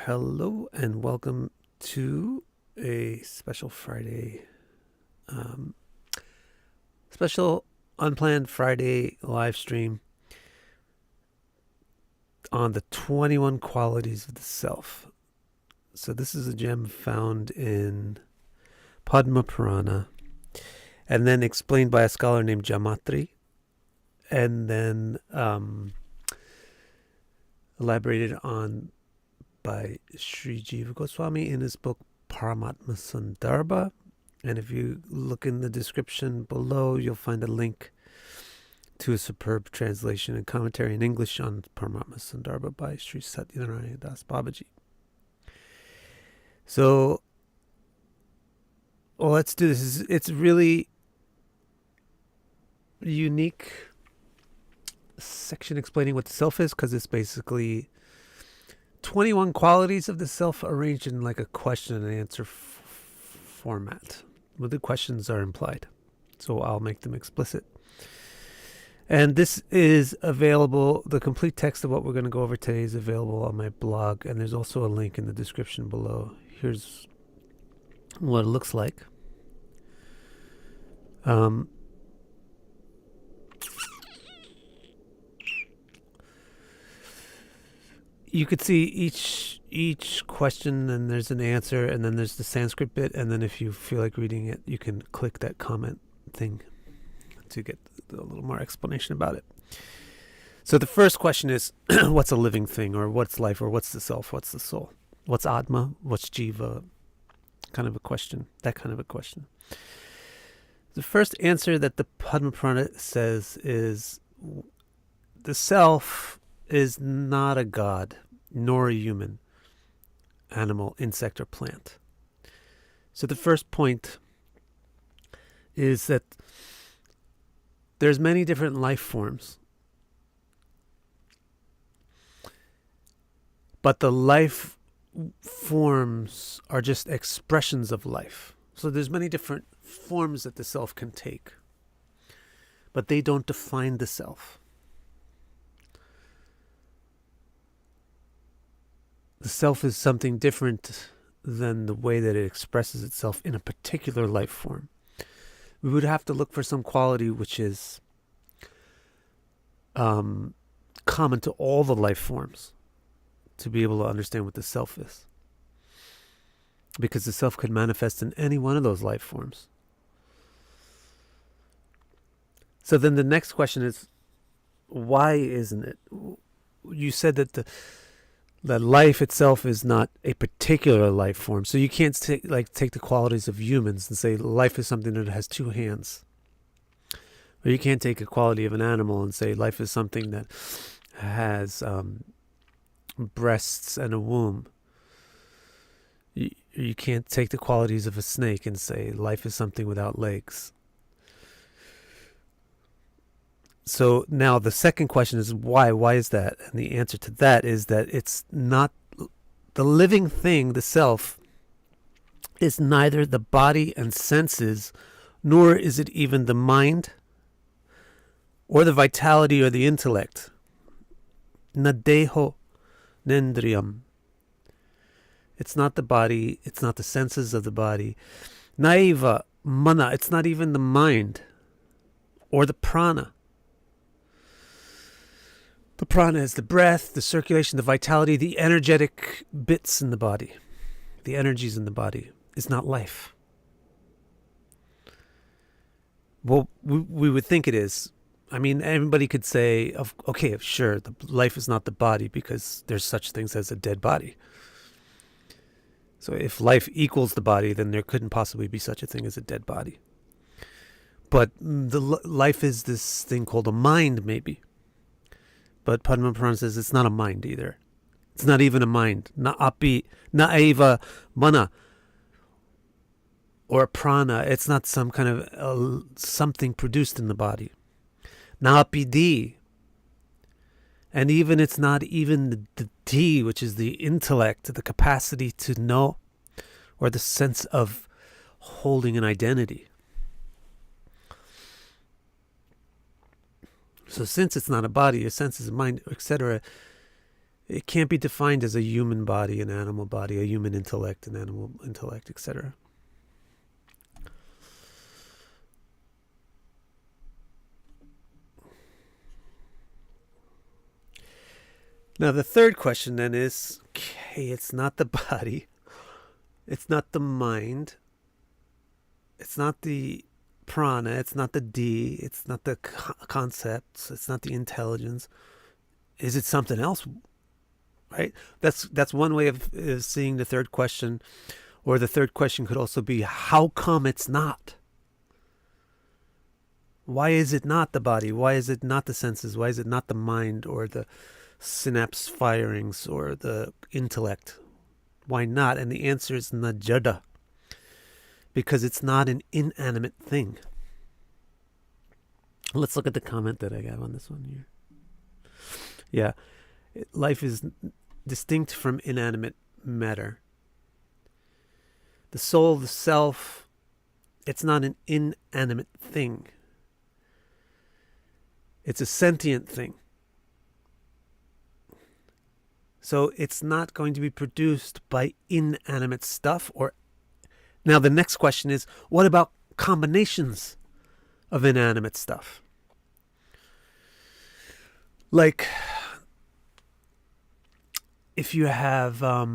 Hello and welcome to a special Friday, special unplanned Friday live stream on the 21 qualities of the self. So this is a gem found in Padma-Purāṇa and then explained by a scholar named Jāmātṛ and then elaborated on by Śrī Jīva Goswāmī in his book Paramātmā-Sandarbha. And if you look in the description below, you'll find a link to a superb translation and commentary in English on Paramātmā-Sandarbha by Śrī Satyanārāyana Dās Babaji. So, well, let's do this. It's really unique section explaining what the self is, because it's basically 21 qualities of the self arranged in like a question and answer format. Well, the questions are implied, so I'll make them explicit. And this is available, the complete text of what we're going to go over today is available on my blog, and there's also a link in the description below. Here's what it looks like. You could see each question, and there's an answer, and then there's the Sanskrit bit, and then if you feel like reading it, you can click that comment thing to get a little more explanation about it. So the first question is, what's a living thing, or what's life, or what's the self, what's the soul? What's ātma, what's Jiva? Kind of a question, that kind of a question. The first answer that the Padma-Purāṇa says is, the self is not a god, nor a human, animal, insect, or plant. So the first point is that there's many different life forms, but the life forms are just expressions of life. So there's many different forms that the self can take, but they don't define the self. The self is something different than the way that it expresses itself in a particular life form. We would have to look for some quality which is common to all the life forms to be able to understand what the self is. Because the self could manifest in any one of those life forms. So then the next question is, why isn't it? You said that that life itself is not a particular life form. So you can't take the qualities of humans and say life is something that has two hands. Or you can't take a quality of an animal and say life is something that has breasts and a womb. You can't take the qualities of a snake and say life is something without legs. So now the second question is why? Why is that? And the answer to that is that it's not the living thing, the self, is neither the body and senses, nor is it even the mind, or the vitality or the intellect. Na deho nendriyam. It's not the body, it's not the senses of the body. Naiva mana, it's not even the mind, or the prana. The prana is the breath, the circulation, the vitality, the energetic bits in the body. The energies in the body is not life. Well, we would think it is. I mean, everybody could say, okay, sure, the life is not the body because there's such things as a dead body. So if life equals the body, then there couldn't possibly be such a thing as a dead body. But life is this thing called a mind, maybe. But Padma-Purāṇa says it's not a mind either. It's not even a mind. Na api, na eva mana. Or a prana. It's not some kind of something produced in the body. Na api di. And even it's not even the di, which is the intellect, the capacity to know, or the sense of holding an identity. So since it's not a body, a senses, a mind, etc., It can't be defined as a human body, an animal body, a human intellect, an animal intellect, etc. Now the third question then is, okay, it's not the body, it's not the mind, it's not the prana, it's not the D, it's not the concepts, it's not the intelligence. Is it something else? Right? That's one way of seeing the third question. Or the third question could also be, how come it's not? Why is it not the body? Why is it not the senses? Why is it not the mind or the synapse firings or the intellect? Why not? And the answer is na jaḍaḥ. Because it's not an inanimate thing. Let's look at the comment that I got on this one here. Yeah, life is distinct from inanimate matter. The soul, the self, it's not an inanimate thing. It's a sentient thing. So it's not going to be produced by inanimate stuff. Or now the next question is, what about combinations of inanimate stuff? Like, if you have, I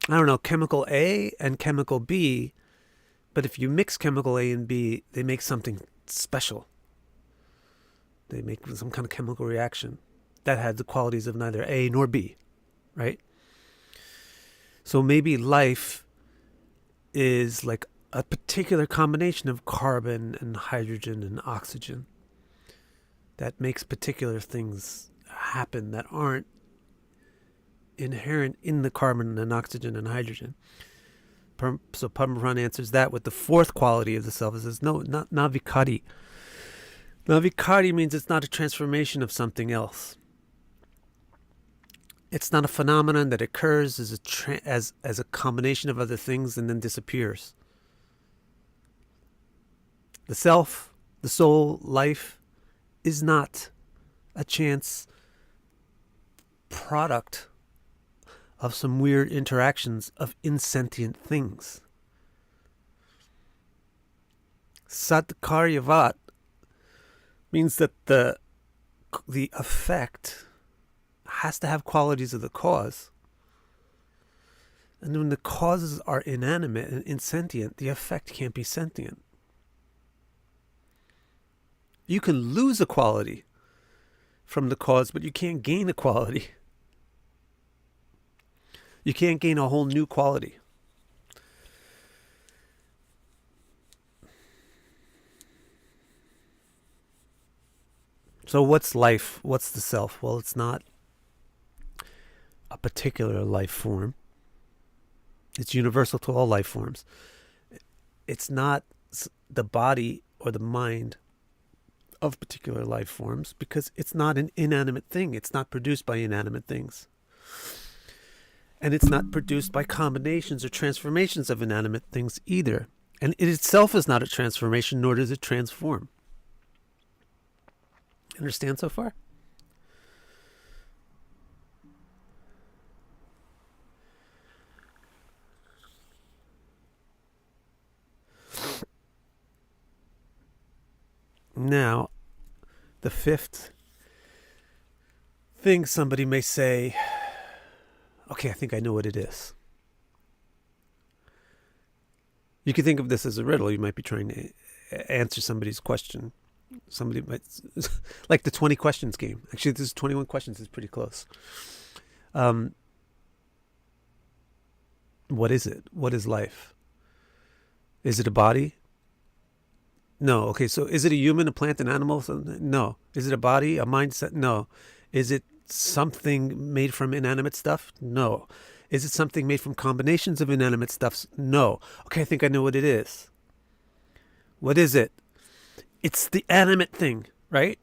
don't know, chemical A and chemical B, but if you mix chemical A and B, they make something special. They make some kind of chemical reaction that has the qualities of neither A nor B, right? So maybe life is like a particular combination of carbon and hydrogen and oxygen that makes particular things happen that aren't inherent in the carbon and oxygen and hydrogen. So Padma-Purāṇa answers that with the fourth quality of the self. It says, no, not vikārī. Now, vikārī means it's not a transformation of something else. It's not a phenomenon that occurs as a combination of other things and then disappears. The self, the soul, life is not a chance product of some weird interactions of insentient things. Satkaryavat means that the effect has to have qualities of the cause. And when the causes are inanimate and insentient, the effect can't be sentient. You can lose a quality from the cause, but you can't gain a quality. You can't gain a whole new quality. So what's life? What's the self? Well, it's not a particular life form. It's universal to all life forms. It's not the body or the mind of particular life forms because it's not an inanimate thing. It's not produced by inanimate things. And it's not produced by combinations or transformations of inanimate things either. And it itself is not a transformation, nor does it transform. Understand so far? Now, the fifth thing somebody may say, okay, I think I know what it is. You can think of this as a riddle. You might be trying to answer somebody's question. Somebody might, like the 20 questions game. Actually, this is 21 questions. It's pretty close. What is it? What is life? Is it a body? No. Okay, so is it a human, a plant, an animal? No. Is it a body, a mindset? No. Is it something made from inanimate stuff? No. Is it something made from combinations of inanimate stuffs? No. Okay, I think I know what it is. What is it? It's the animate thing, right?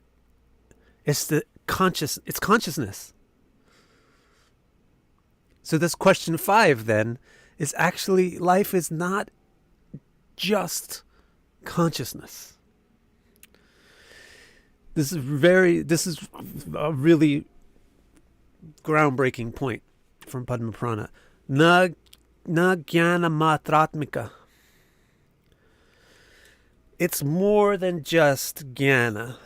It's it's consciousness. So this question 5 then is actually, life is not just consciousness. This is a really groundbreaking point from Padma-Purāṇa. Na jnana matratmika. It's more than just jnana.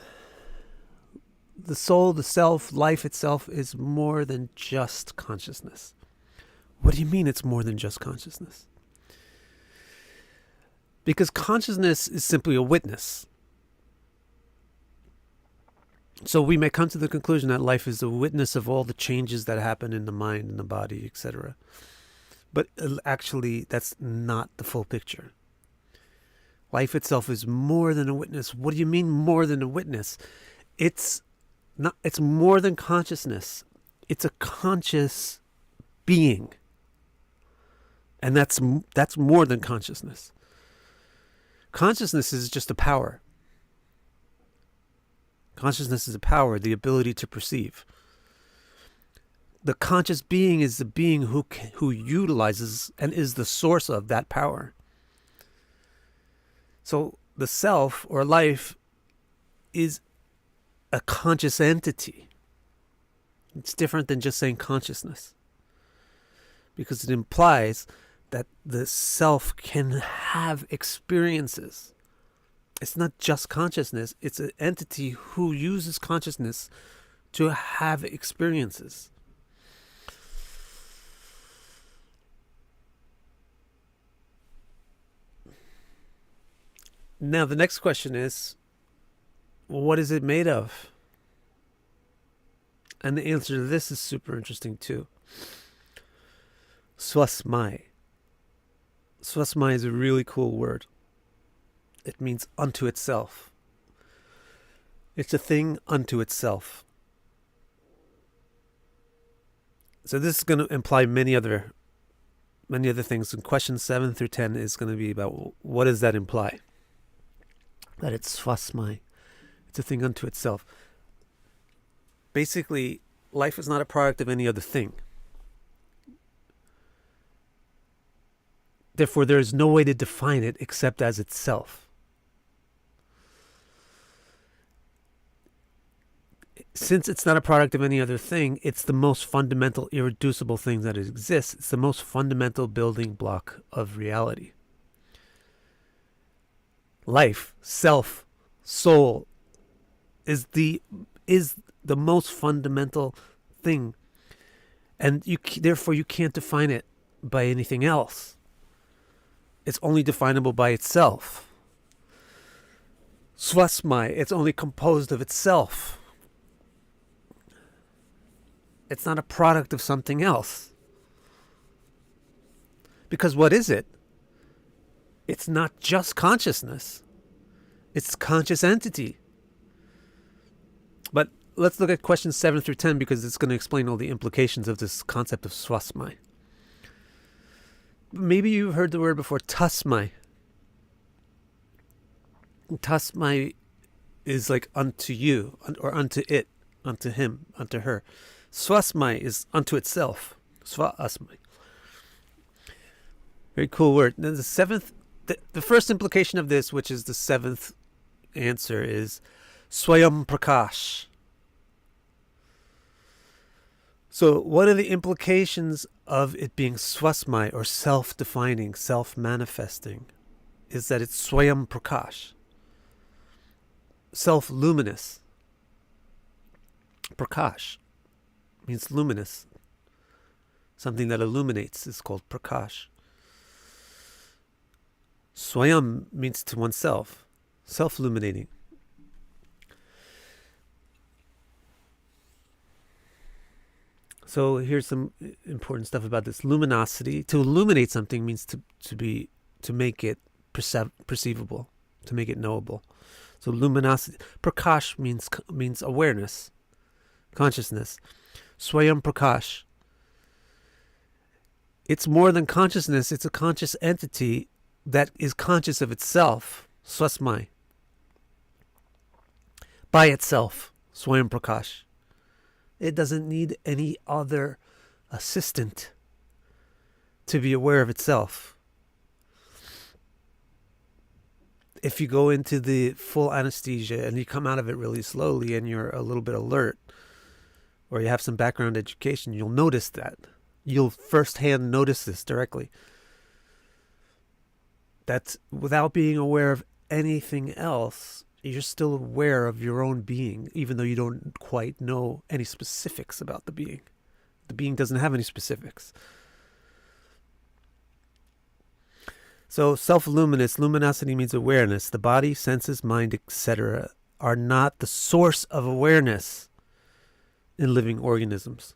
The soul, the self, life itself is more than just consciousness. What do you mean it's more than just consciousness? Because consciousness is simply a witness. So we may come to the conclusion that life is a witness of all the changes that happen in the mind and the body, etc. But actually, that's not the full picture. Life itself is more than a witness. What do you mean more than a witness? It's more than consciousness. It's a conscious being. And that's more than consciousness. Consciousness is just a power. Consciousness is a power, the ability to perceive. The conscious being is the being who utilizes and is the source of that power. So the self or life is a conscious entity. It's different than just saying consciousness, because it implies that the self can have experiences. It's not just consciousness, it's an entity who uses consciousness to have experiences. Now the next question is, what is it made of? And the answer to this is super interesting too. Swasmai. Swasmai is a really cool word. It means unto itself. It's a thing unto itself. So this is going to imply many other things. And questions 7 through 10 is going to be about what does that imply? That it's swasmai. It's a thing unto itself. Basically, life is not a product of any other thing. Therefore, there is no way to define it except as itself. Since it's not a product of any other thing, it's the most fundamental, irreducible thing that exists. It's the most fundamental building block of reality. Life, self, soul is the most fundamental thing, and therefore you can't define it by anything else. It's only definable by itself. Swasmai, it's only composed of itself. It's not a product of something else. Because what is it? It's not just consciousness. It's conscious entity. But let's look at questions 7 through 10 because it's going to explain all the implications of this concept of swasmai. Maybe you've heard the word before, tasmai. Tasmai is like unto you, or unto it, unto him, unto her. Swasmai is unto itself. Swasmai. Very cool word. Then the seventh, the first implication of this, which is the seventh answer, is swayam prakash. So one of the implications of it being swasmai, or self-defining, self-manifesting, is that it's swayam prakash. Self-luminous. Prakash means luminous. Something that illuminates is called prakash. Swayam means to oneself, self-illuminating. So here's some important stuff about this. Luminosity. To illuminate something means to make it perceivable, to make it knowable. So luminosity. Prakash means awareness, consciousness. Swayam prakash. It's more than consciousness. It's a conscious entity that is conscious of itself. Swasmai. By itself. Swayam prakash. It doesn't need any other assistant to be aware of itself. if you go into the full anesthesia and you come out of it really slowly and you're a little bit alert, or you have some background education, you'll notice that. You'll firsthand notice this directly. That's without being aware of anything else, you're still aware of your own being, even though you don't quite know any specifics about the being. The being doesn't have any specifics. So self-luminous, luminosity means awareness. The body, senses, mind, etc. are not the source of awareness in living organisms.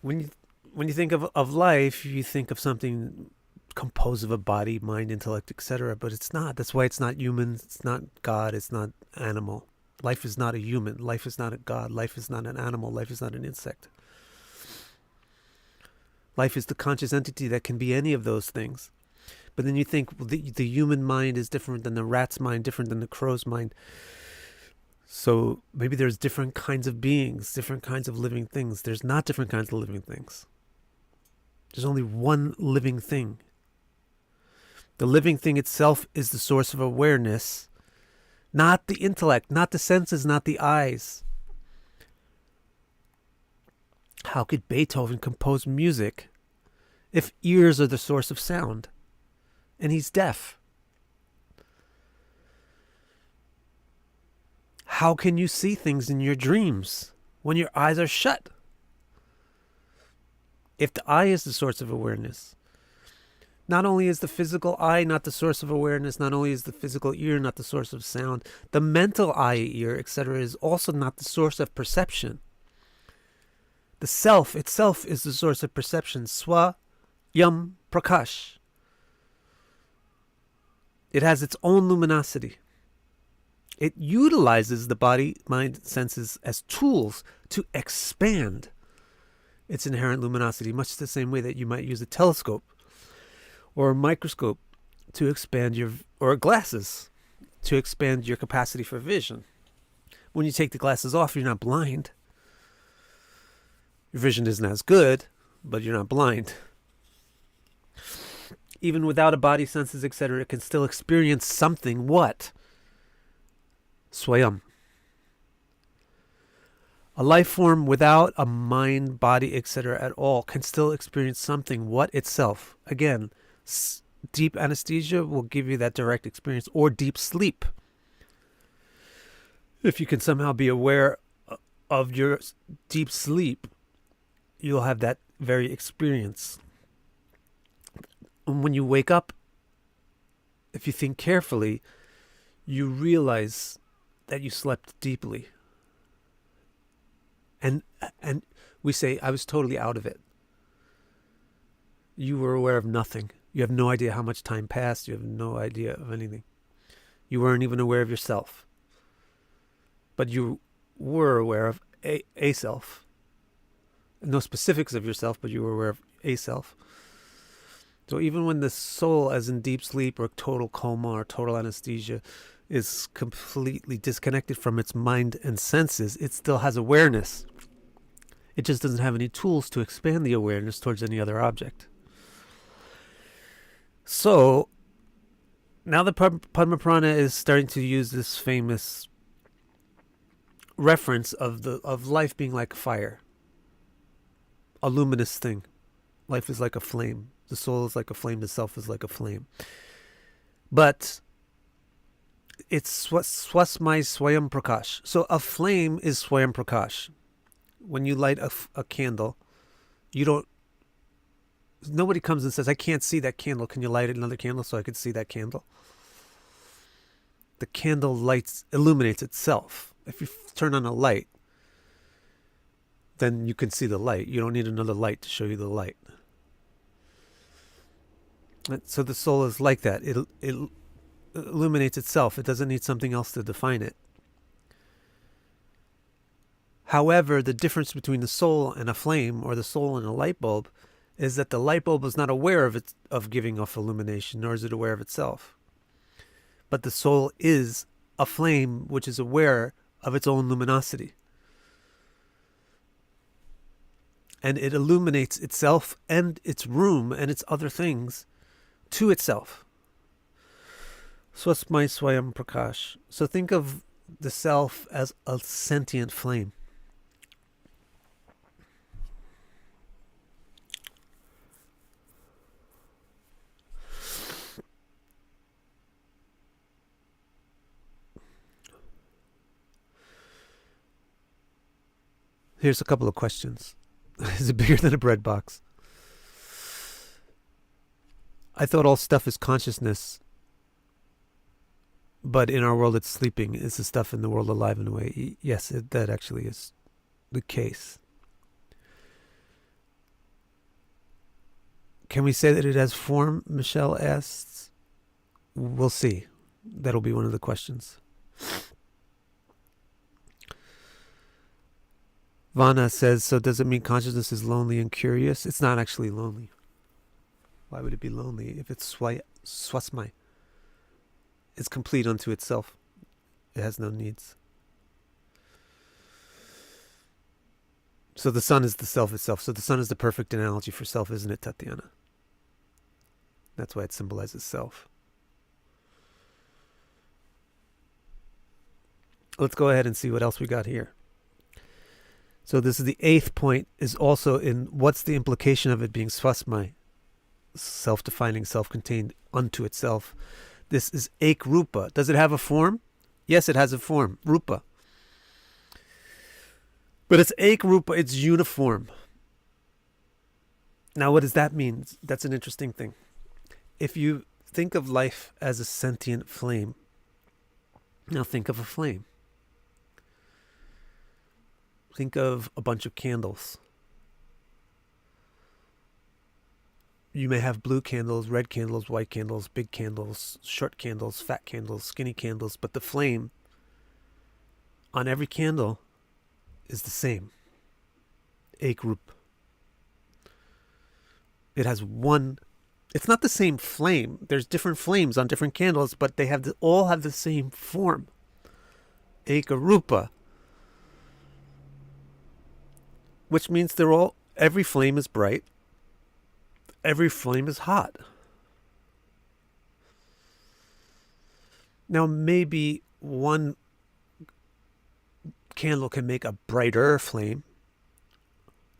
When you think of life, you think of something composed of a body, mind, intellect, etc. But it's not. That's why it's not human. It's not God. It's not animal. Life is not a human. Life is not a God. Life is not an animal. Life is not an insect. Life is the conscious entity that can be any of those things. But then you think, well, the human mind is different than the rat's mind, different than the crow's mind. So maybe there's different kinds of beings, different kinds of living things. There's not different kinds of living things. There's only one living thing. The living thing itself is the source of awareness, not the intellect, not the senses, not the eyes. How could Beethoven compose music if ears are the source of sound and he's deaf? How can you see things in your dreams when your eyes are shut? If the eye is the source of awareness, not only is the physical eye not the source of awareness, not only is the physical ear not the source of sound, the mental eye, ear, etc. is also not the source of perception. The self itself is the source of perception. Swayam Prakash. It has its own luminosity. It utilizes the body, mind, senses as tools to expand its inherent luminosity, much the same way that you might use a telescope or a microscope to expand or glasses to expand your capacity for vision. When you take the glasses off, you're not blind. Your vision isn't as good, but you're not blind. Even without a body, senses, etc., it can still experience something. What? Swayam. A life form without a mind, body, etc. at all can still experience something. What? Itself. Again, deep anesthesia will give you that direct experience, or deep sleep. If you can somehow be aware of your deep sleep, you'll have that very experience. And when you wake up, if you think carefully, you realize that you slept deeply. And we say, I was totally out of it. You were aware of nothing. You have no idea how much time passed. You have no idea of anything. You weren't even aware of yourself. But you were aware of a self. No specifics of yourself, but you were aware of a self. So even when the soul, as in deep sleep or total coma or total anesthesia, is completely disconnected from its mind and senses, it still has awareness. It just doesn't have any tools to expand the awareness towards any other object. So now the Padma-Purāṇa is starting to use this famous reference of life being like fire, a luminous thing. Life is like a flame. The soul is like a flame. The self is like a flame. But it's swasmai swayam prakash. So a flame is swayam prakash. When you light a candle, nobody comes and says, I can't see that candle. Can you light another candle so I can see that candle? The candle illuminates itself. If you turn on a light, then you can see the light. You don't need another light to show you the light. So the soul is like that. It illuminates itself. It doesn't need something else to define it. However, the difference between the soul and a flame, or the soul and a light bulb, is that the light bulb is not aware of giving off illumination, nor is it aware of itself. But the soul is a flame which is aware of its own luminosity. And it illuminates itself and its room and its other things to itself. Swasmai Swayam Prakash. So think of the self as a sentient flame. Here's a couple of questions. Is it bigger than a bread box? I thought all stuff is consciousness, but in our world it's sleeping. Is the stuff in the world alive in a way? Yes, that actually is the case. Can we say that it has form? Michelle asks. We'll see. That'll be one of the questions. Vana says, so does it mean consciousness is lonely and curious? It's not actually lonely. Why would it be lonely if it's swasmai? It's complete unto itself. It has no needs. So the sun is the self itself. So the sun is the perfect analogy for self, isn't it, Tatiana? That's why it symbolizes self. Let's go ahead and see what else we got here. So this is the 8th point, is also in what's the implication of it being swasmai, self-defining, self-contained unto itself. This is ek rupa. Does it have a form? Yes, it has a form, rupa. But it's ek rupa, it's uniform. Now what does that mean? That's an interesting thing. If you think of life as a sentient flame, now think of a flame. Think of a bunch of candles. You may have blue candles, red candles, white candles, big candles, short candles, fat candles, skinny candles, but the flame on every candle is the same. Ek rup. It has one. It's not the same flame. There's different flames on different candles, but they have all have the same form. Eka rupa. Which means every flame is bright. Every flame is hot. Now maybe one candle can make a brighter flame,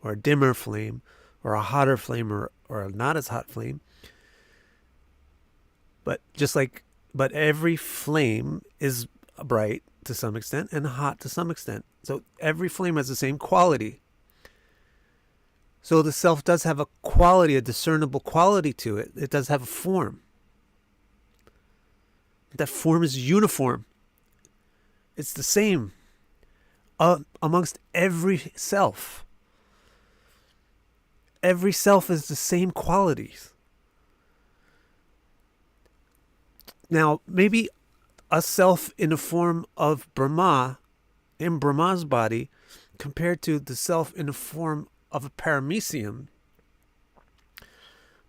or a dimmer flame, or a hotter flame, or a not as hot flame. But every flame is bright to some extent and hot to some extent. So every flame has the same quality. So the self does have a quality, a discernible quality to it. It does have a form. That form is uniform. It's the same amongst every self. Every self is the same qualities. Now, maybe a self in the form of Brahma, in Brahma's body, compared to the self in the form of a paramecium,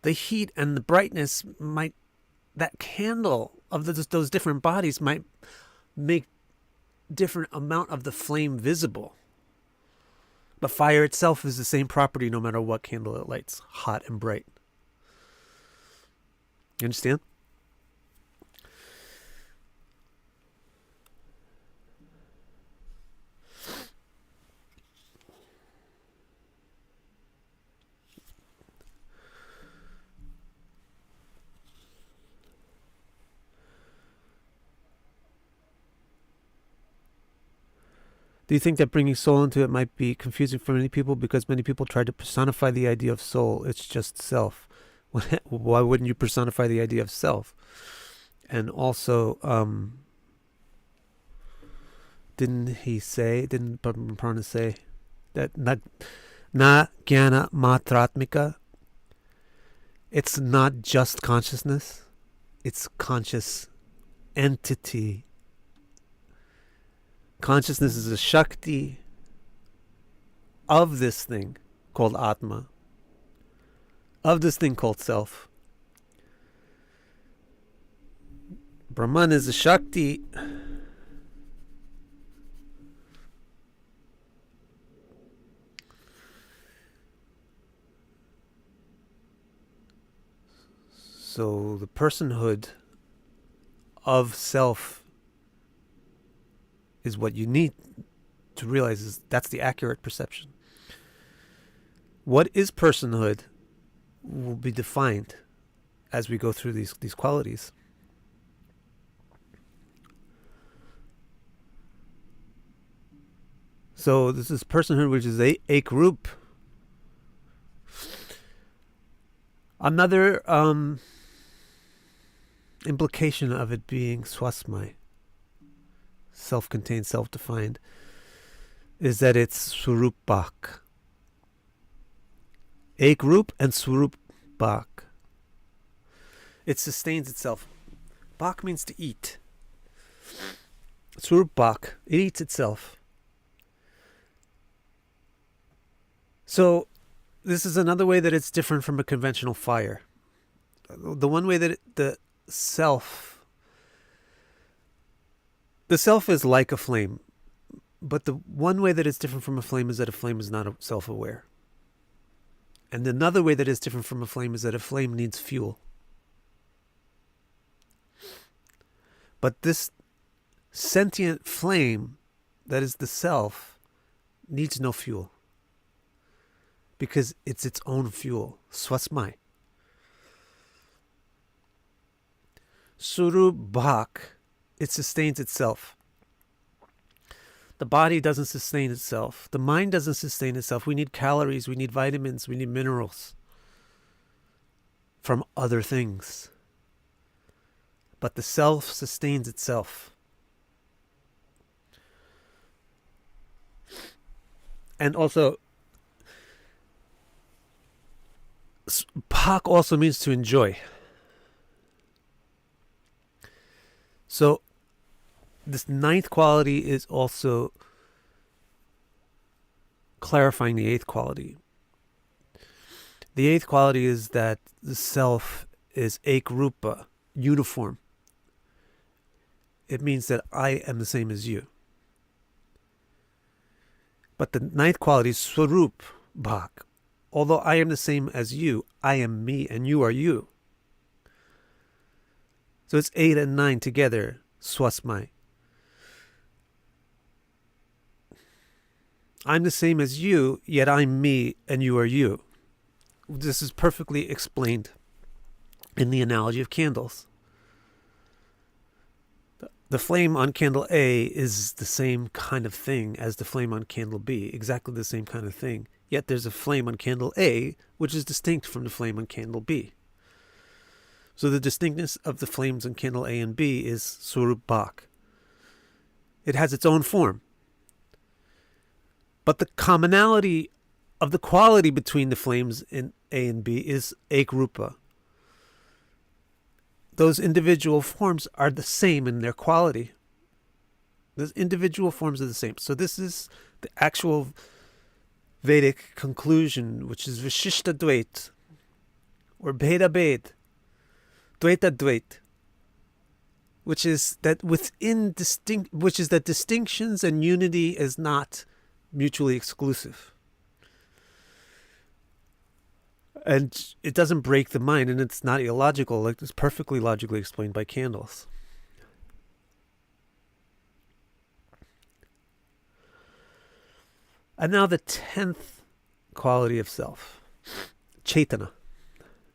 the heat and the brightness that candle of those different bodies might make different amount of the flame visible. But fire itself is the same property no matter what candle it lights, hot and bright. You understand? Do you think that bringing soul into it might be confusing for many people because many people try to personify the idea of soul? It's just self. Why wouldn't you personify the idea of self? And also, didn't Padma-Purāṇa say that na jnana matratmika? It's not just consciousness. It's conscious entity. Consciousness is a Shakti of this thing called ātma, of this thing called self. Brahman is a Shakti So the personhood of self is what you need to realize is that's the accurate perception. What is personhood will be defined as we go through these qualities. So this is personhood, which is a group. Another implication of it being swasmai, self-contained, self-defined, is that it's swarupak. A group and swarupak. It sustains itself. Bak means to eat. Swarupak, it eats itself. So this is another way that it's different from a conventional fire. The one way that the self is like a flame, but the one way that it's different from a flame is that a flame is not self-aware. And another way that it's different from a flame is that a flame needs fuel. But this sentient flame, that is the self, needs no fuel. Because it's its own fuel. Swasmai. Surubhak, it sustains itself. The body doesn't sustain itself. The mind doesn't sustain itself. We need calories, we need vitamins, we need minerals from other things. But the self sustains itself. And also, Pak also means to enjoy. So this ninth quality is also clarifying the eighth quality. The eighth quality is that the self is ekrupa, uniform. It means that I am the same as you. But the ninth quality is swarup bhak. Although I am the same as you, I am me and you are you. So it's 8 and 9 together, swasmai. I'm the same as you, yet I'm me and you are you. This is perfectly explained in the analogy of candles. The flame on candle A is the same kind of thing as the flame on candle B, exactly the same kind of thing. Yet there's a flame on candle A, which is distinct from the flame on candle B. So the distinctness of the flames on candle A and B is swarupak. It has its own form. But the commonality of the quality between the flames in A and B is ekrupa. Those individual forms are the same in their quality. Those individual forms are the same. So this is the actual Vedic conclusion, which is Vishishta Dvait, or Bheda Bhed, Dvaita Dvait, which is that distinctions and unity is not mutually exclusive. And it doesn't break the mind, and it's not illogical, like it's perfectly logically explained by candles. And now the 10th quality of self, Chaitana.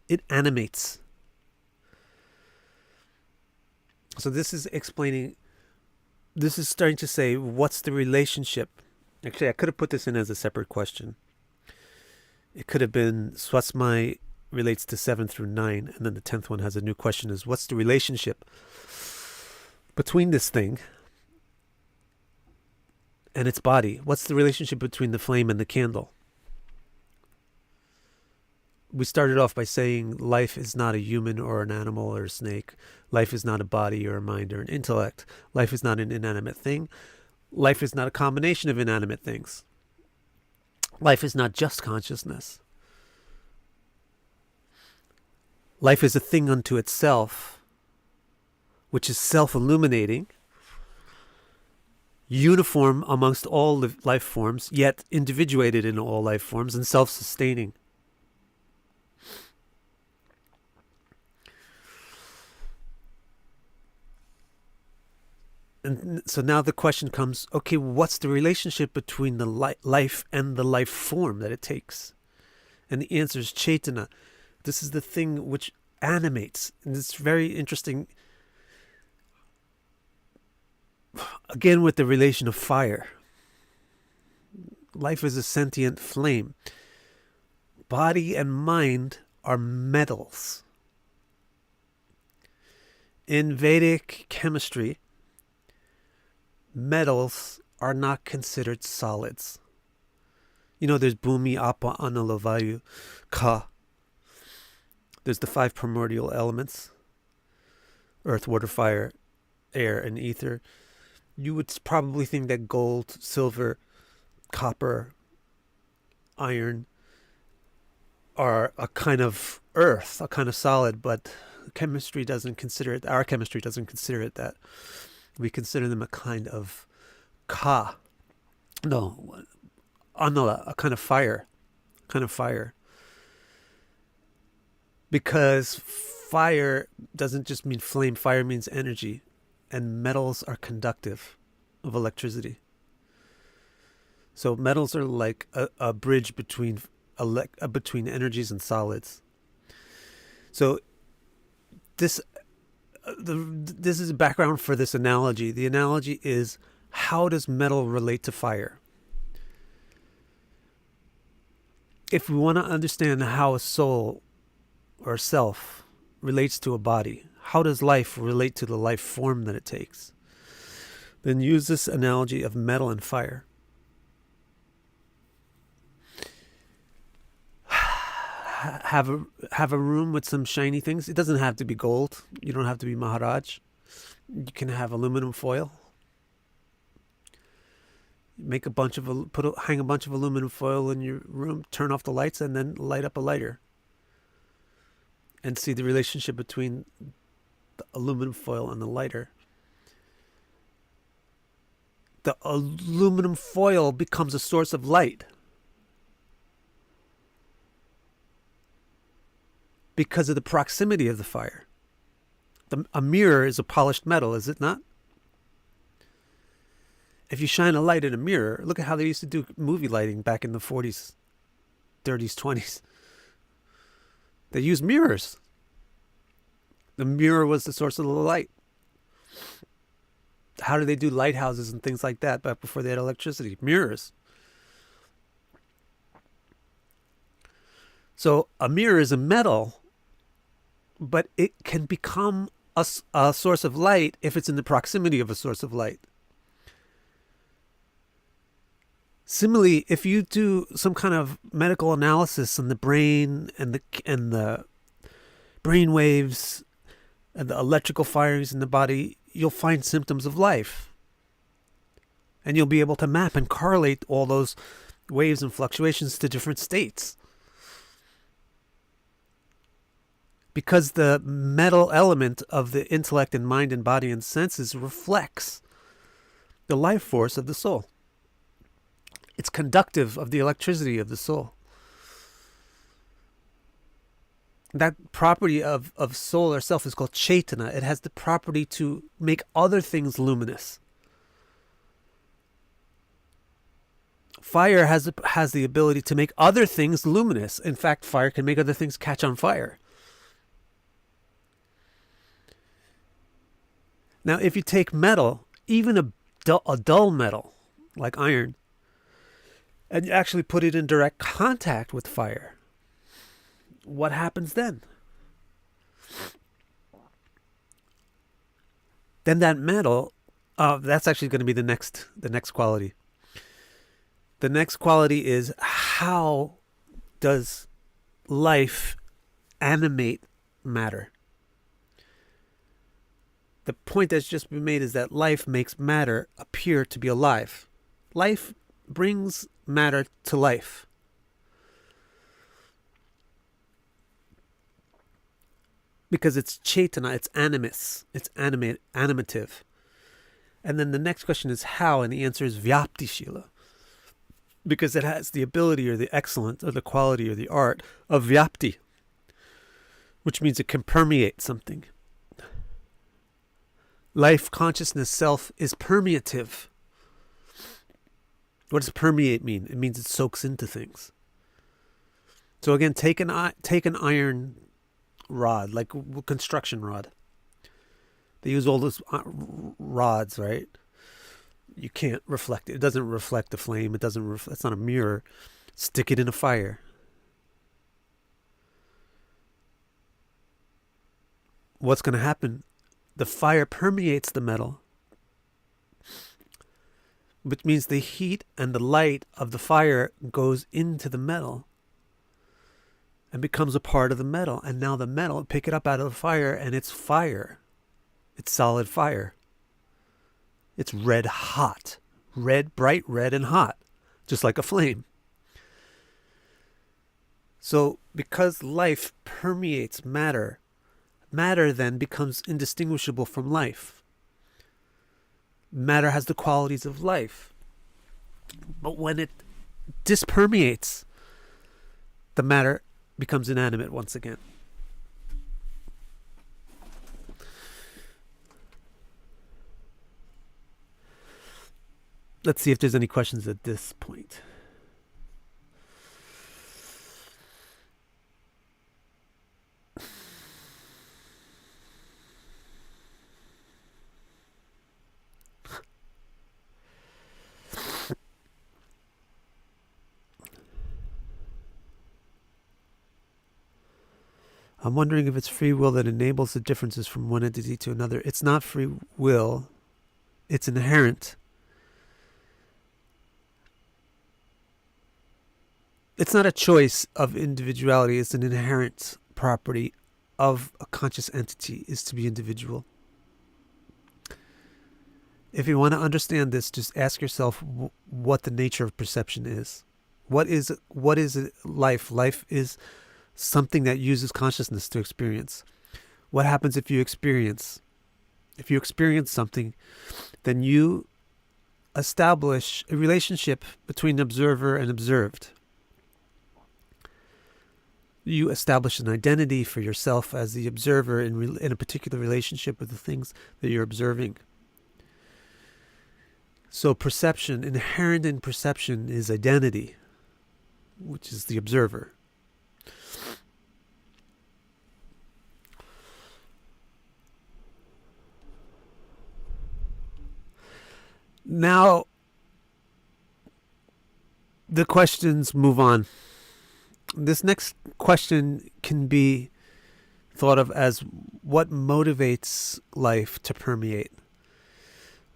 It animates. So this is starting to say, what's the relationship? Actually, I could have put this in as a separate question. It could have been swasmai relates to 7 through 9, and then the 10th one has a new question, is what's the relationship between this thing and its body? What's the relationship between the flame and the candle? We started off by saying life is not a human or an animal or a snake. Life is not a body or a mind or an intellect. Life is not an inanimate thing. Life is not a combination of inanimate things. Life is not just consciousness. Life is a thing unto itself, which is self-illuminating, uniform amongst all life forms, yet individuated in all life forms and self-sustaining. And so now the question comes, okay, what's the relationship between the life and the life form that it takes? And the answer is Chaitana. This is the thing which animates. And it's very interesting, again, with the relation of fire. Life is a sentient flame. Body and mind are metals. In Vedic chemistry, metals are not considered solids. There's Bhumi, Apa, Anala, Vayu, Ka. There's the 5 primordial elements: earth, water, fire, air, and ether. You would probably think that gold, silver, copper, iron are a kind of earth, a kind of solid, but chemistry doesn't consider it. Our chemistry doesn't consider it that. We consider them a kind of ka. No, anala, a kind of fire. Because fire doesn't just mean flame. Fire means energy. And metals are conductive of electricity. So metals are like a bridge between energies and solids. So this is a background for this analogy. The analogy is, how does metal relate to fire? If we want to understand how a soul or self relates to a body, how does life relate to the life form that it takes? Then use this analogy of metal and fire. Have a room with some shiny things. It doesn't have to be gold. You don't have to be Maharaj. You can have aluminum foil. Hang a bunch of aluminum foil in your room. Turn off the lights and then light up a lighter. And see the relationship between the aluminum foil and the lighter. The aluminum foil becomes a source of light. Because of the proximity of the fire. A mirror is a polished metal, is it not? If you shine a light in a mirror, look at how they used to do movie lighting back in the 40s, 30s, 20s. They used mirrors. The mirror was the source of the light. How did they do lighthouses and things like that back before they had electricity? Mirrors. So a mirror is a metal, but it can become a source of light if it's in the proximity of a source of light. Similarly, if you do some kind of medical analysis on the brain and the brain waves and the electrical firings in the body, you'll find symptoms of life. And you'll be able to map and correlate all those waves and fluctuations to different states. Because the metal element of the intellect and mind and body and senses reflects the life force of the soul. It's conductive of the electricity of the soul. That property of soul or self is called Chaitana. It has the property to make other things luminous. Fire has the ability to make other things luminous. In fact, fire can make other things catch on fire. Now, if you take metal, even a dull metal, like iron, and you actually put it in direct contact with fire, what happens then? Then that metal, that's actually going to be the next quality. The next quality is, how does life animate matter? The point that's just been made is that life makes matter appear to be alive. Life brings matter to life. Because it's Chaitana, it's animus, it's animative. And then the next question is how, and the answer is Vyaptishila. Because it has the ability or the excellence or the quality or the art of Vyapti, which means it can permeate something. Life, consciousness, self is permeative. What does permeate mean? It means it soaks into things. So again, take an iron rod, like a construction rod. They use all those rods, right? You can't reflect it. It doesn't reflect the flame. It doesn't. It's not a mirror. Stick it in a fire. What's going to happen? The fire permeates the metal, which means the heat and the light of the fire goes into the metal and becomes a part of the metal. And now the metal, pick it up out of the fire, and it's fire. It's solid fire. It's red hot. Red, bright red and hot. Just like a flame. So because life permeates matter, matter then becomes indistinguishable from life. Matter has the qualities of life. But when it dispermeates, the matter becomes inanimate once again. Let's see if there's any questions at this point. I'm wondering if it's free will that enables the differences from one entity to another. It's not free will. It's inherent. It's not a choice of individuality. It's an inherent property of a conscious entity is to be individual. If you want to understand this, just ask yourself what the nature of perception is. What is life? Life is something that uses consciousness to experience. What happens if you experience? If you experience something, then you establish a relationship between observer and observed. You establish an identity for yourself as the observer in a particular relationship with the things that you're observing. So perception, inherent in perception, is identity, which is the observer. Now, the questions move on. This next question can be thought of as what motivates life to permeate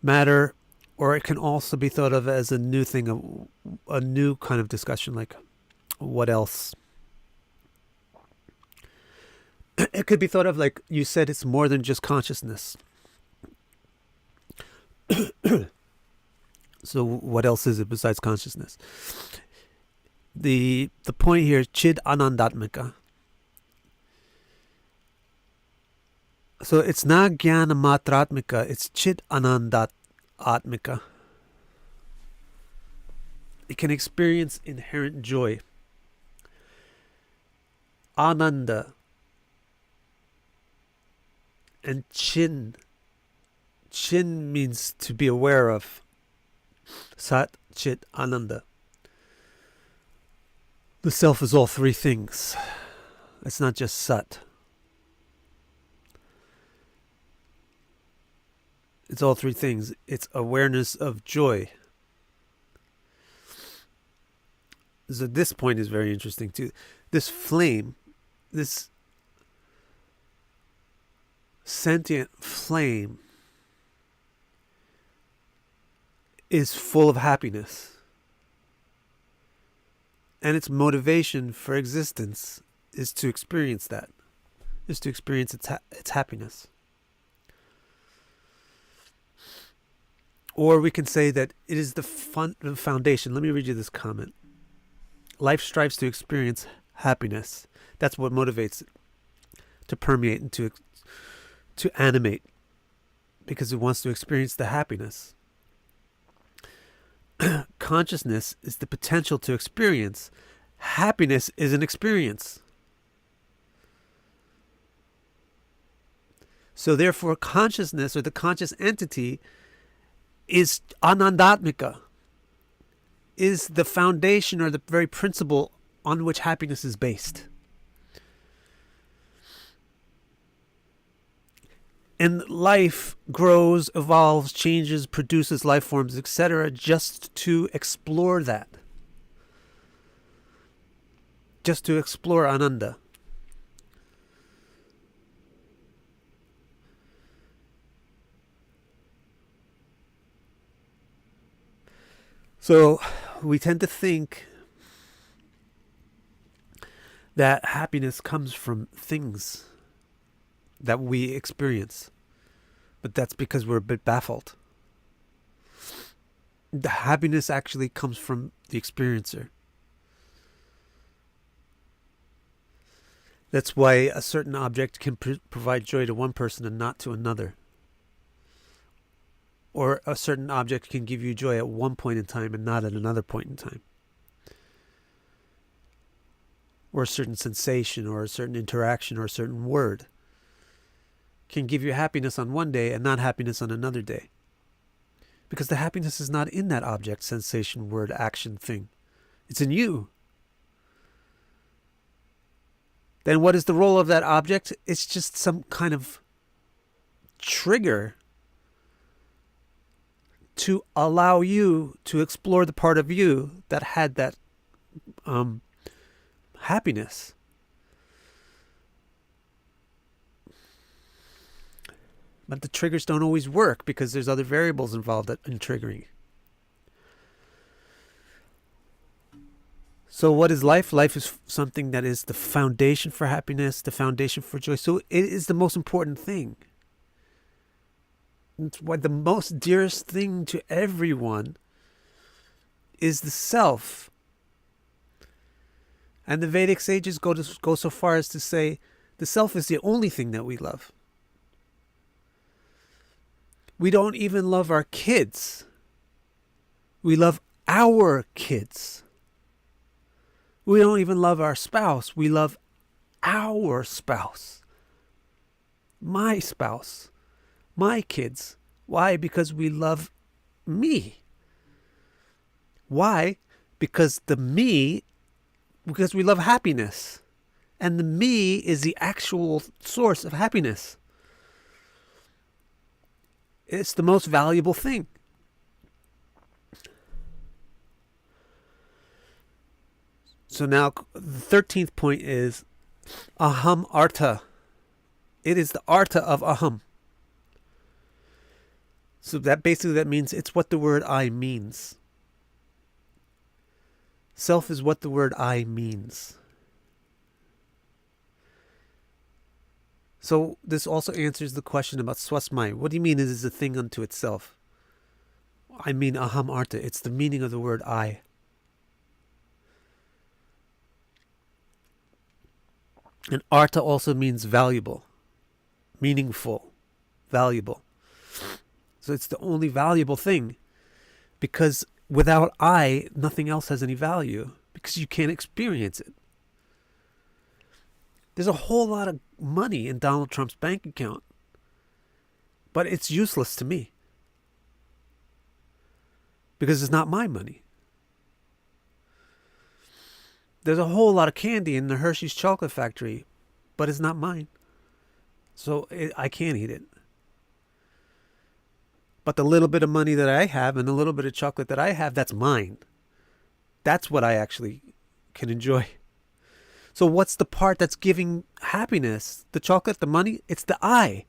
matter, or it can also be thought of as a new thing, a new kind of discussion, like what else? It could be thought of like you said, it's more than just consciousness. So what else is it besides consciousness? The point here is chid anandatmika. So it's not jnana matratmika, it's chid anandatmika. It can experience inherent joy. Ananda and chin. Chin means to be aware of. Sat, Chit, Ananda. The self is all three things. It's not just Sat. It's all three things. It's awareness of joy. So this point is very interesting too. This flame, this sentient flame, is full of happiness. And its motivation for existence is to experience that. Is to experience its happiness. Or we can say that it is the foundation. Let me read you this comment. Life strives to experience happiness. That's what motivates it. To permeate and to animate. Because it wants to experience the happiness. Consciousness is the potential to experience. Happiness is an experience. So therefore, consciousness, or the conscious entity, is anandatmika, is the foundation or the very principle on which happiness is based. And life grows, evolves, changes, produces life forms, etc., just to explore that. Just to explore Ananda. So we tend to think that happiness comes from things that we experience. But that's because we're a bit baffled. The happiness actually comes from the experiencer. That's why a certain object can provide joy to one person and not to another. Or a certain object can give you joy at one point in time and not at another point in time. Or a certain sensation, or a certain interaction, or a certain word can give you happiness on one day and not happiness on another day. Because the happiness is not in that object, sensation, word, action, thing. It's in you. Then what is the role of that object? It's just some kind of trigger to allow you to explore the part of you that had that happiness. But the triggers don't always work because there's other variables involved in triggering. So what is life? Life is something that is the foundation for happiness, the foundation for joy. So it is the most important thing. It's why the most dearest thing to everyone is the self. And the Vedic sages go so far as to say the self is the only thing that we love. We don't even love our kids. We love our kids. We don't even love our spouse. We love our spouse. My spouse. My kids. Why? Because we love me. Why? Because we love happiness. And the me is the actual source of happiness. It's the most valuable thing. So now the 13th point is aham artha. It is the artha of aham. So that means it's what the word I means. Self is what the word I means. So this also answers the question about swasmai. What do you mean it is a thing unto itself? I mean aham artha. It's the meaning of the word I. And artha also means valuable, meaningful, valuable. So it's the only valuable thing. Because without I, nothing else has any value. Because you can't experience it. There's a whole lot of money in Donald Trump's bank account. But it's useless to me. Because it's not my money. There's a whole lot of candy in the Hershey's chocolate factory. But it's not mine. So I can't eat it. But the little bit of money that I have and the little bit of chocolate that I have, that's mine. That's what I actually can enjoy. So what's the part that's giving happiness? The chocolate, the money? It's the I.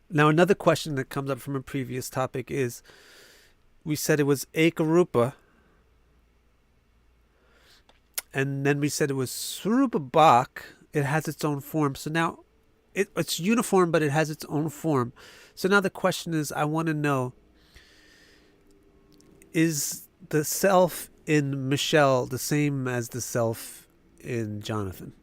Now another question that comes up from a previous topic is, we said it was ekarupa, and then we said it was swarupa bhak. It has its own form. So now it's uniform, but it has its own form. So now the question is, I want to know, is the self in Michelle the same as the self in Jonathan?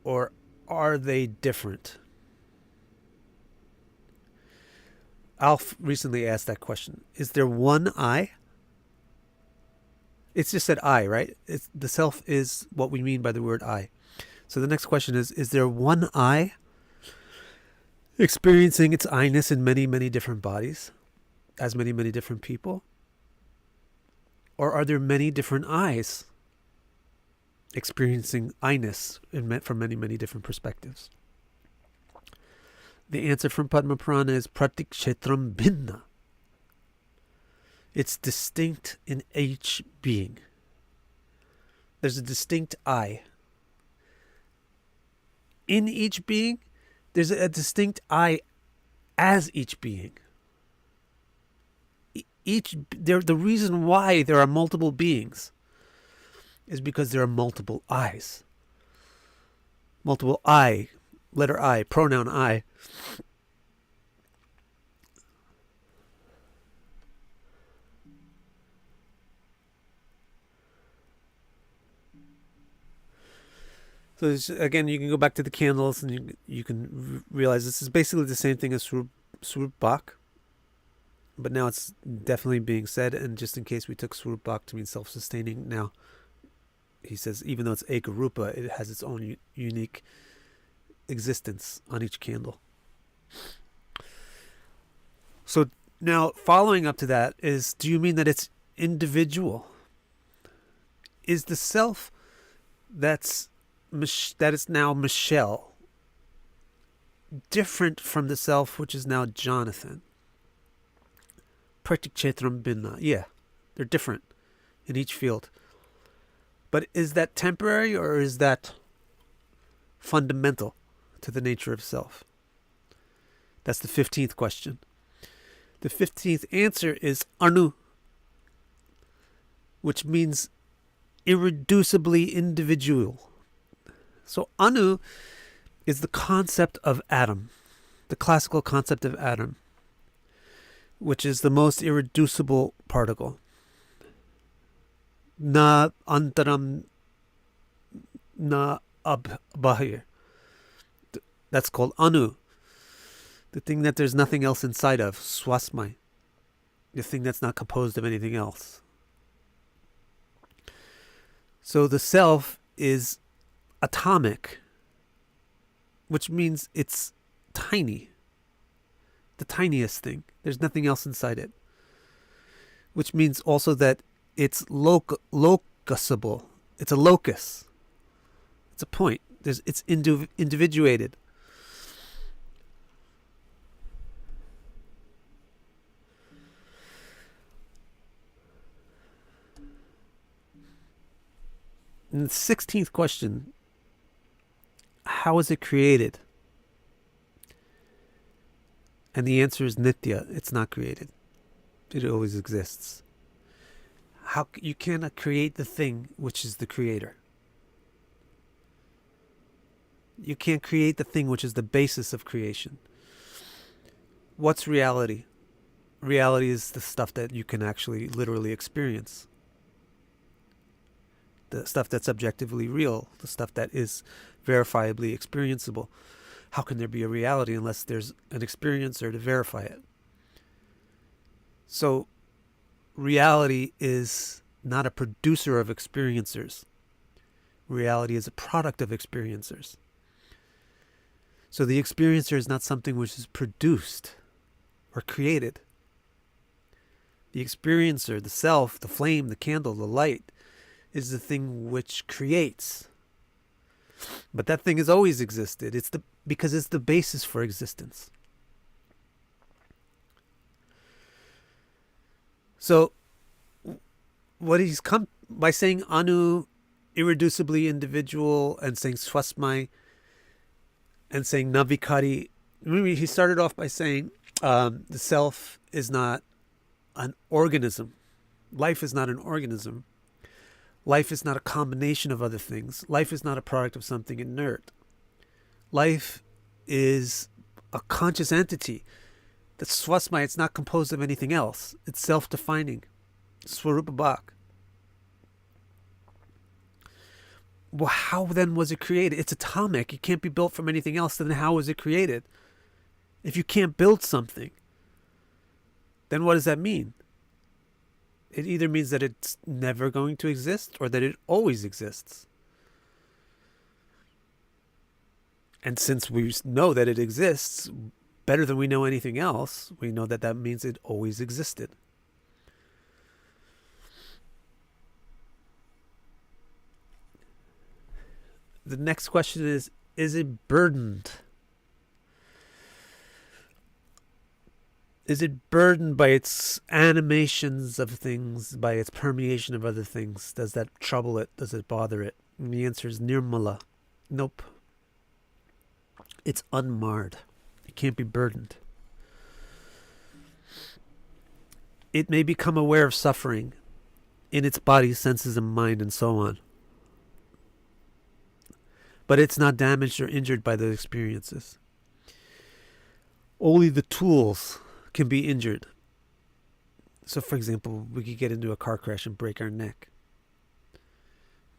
Or are they different? Alf recently asked that question. Is there one I? It's just said I, right? The self is what we mean by the word I. So the next question is there one I experiencing its I-ness in many, many different bodies, as many, many different people? Or are there many different I's experiencing I-ness from many, many different perspectives? The answer from Padma-Purāṇa is Pratikshetram Bhinna. It's distinct in each being. There's a distinct I. In each being, there's a distinct I as each being. The reason why there are multiple beings is because there are multiple I's. Multiple I, letter I, pronoun I. So again, you can go back to the candles and you can realize this is basically the same thing as Swarup Bhak. But now it's definitely being said, and just in case we took Swarup Bhak to mean self-sustaining, now he says even though it's Ekarupa, it has its own unique existence on each candle. So now following up to that is, do you mean that it's individual? Is the self that is now Michelle different from the self which is now Jonathan? Pratikchetram Bhinna. Yeah, they're different in each field. But is that temporary or is that fundamental to the nature of self? That's the 15th question. The 15th answer is Anu, which means irreducibly individual. So Anu is the concept of atom, the classical concept of atom, which is the most irreducible particle. Na antaram na abhahir. That's called Anu. The thing that there's nothing else inside of, swasmai. The thing that's not composed of anything else. So the self is atomic, which means it's tiny. The tiniest thing. There's nothing else inside it. Which means also that it's locusable. It's a locus. It's a point. It's individuated. And the 16th question, how is it created? And the answer is nitya. It's not created. It always exists. How you cannot create the thing which is the creator. You can't create the thing which is the basis of creation. What's reality? Reality is the stuff that you can actually literally experience. The stuff that's objectively real, the stuff that is verifiably experienceable. How can there be a reality unless there's an experiencer to verify it? So, reality is not a producer of experiencers. Reality is a product of experiencers. So the experiencer is not something which is produced or created. The experiencer, the self, the flame, the candle, the light, is the thing which creates. But that thing has always existed. Because it's the basis for existence. So, what he's come by saying Anu, irreducibly individual, and saying Swasmai, and saying na vikārī. Remember, he started off by saying the self is not an organism. Life is not an organism. Life is not a combination of other things. Life is not a product of something inert. Life is a conscious entity. That's swasmai. It's not composed of anything else. It's self-defining. Swarupa Bhak. Well, how then was it created? It's atomic. It can't be built from anything else. Then how was it created? If you can't build something, then what does that mean? It either means that it's never going to exist or that it always exists. And since we know that it exists better than we know anything else, we know that that means it always existed. The next question is it burdened? Is it burdened by its animations of things, by its permeation of other things? Does that trouble it? Does it bother it? And the answer is nirmala. Nope. It's unmarred. It can't be burdened. It may become aware of suffering in its body, senses, and mind, and so on. But it's not damaged or injured by those experiences. Only the tools can be injured. So, for example, we could get into a car crash and break our neck.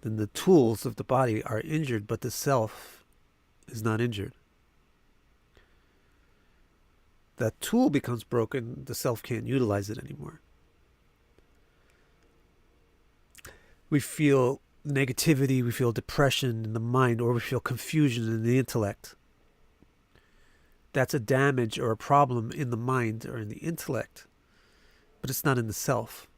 Then the tools of the body are injured, but the self is not injured. That tool becomes broken, the self can't utilize it anymore. We feel negativity, we feel depression in the mind, or we feel confusion in the intellect. That's a damage or a problem in the mind or in the intellect, but it's not in the self.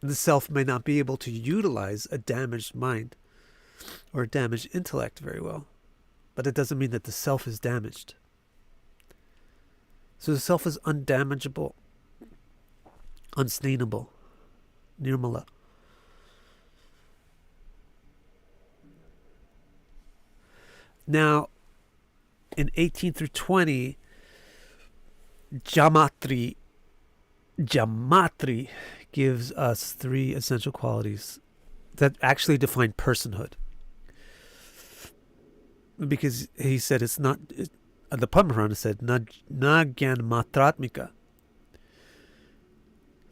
The self may not be able to utilize a damaged mind or a damaged intellect very well, but it doesn't mean that the self is damaged. So the self is undamageable, unstainable, nirmala. Now, in 18 through 20, Jāmātṛ gives us three essential qualities that actually define personhood. Because he said it's not, the Padma-Purāṇa said, na Jāmātṛ.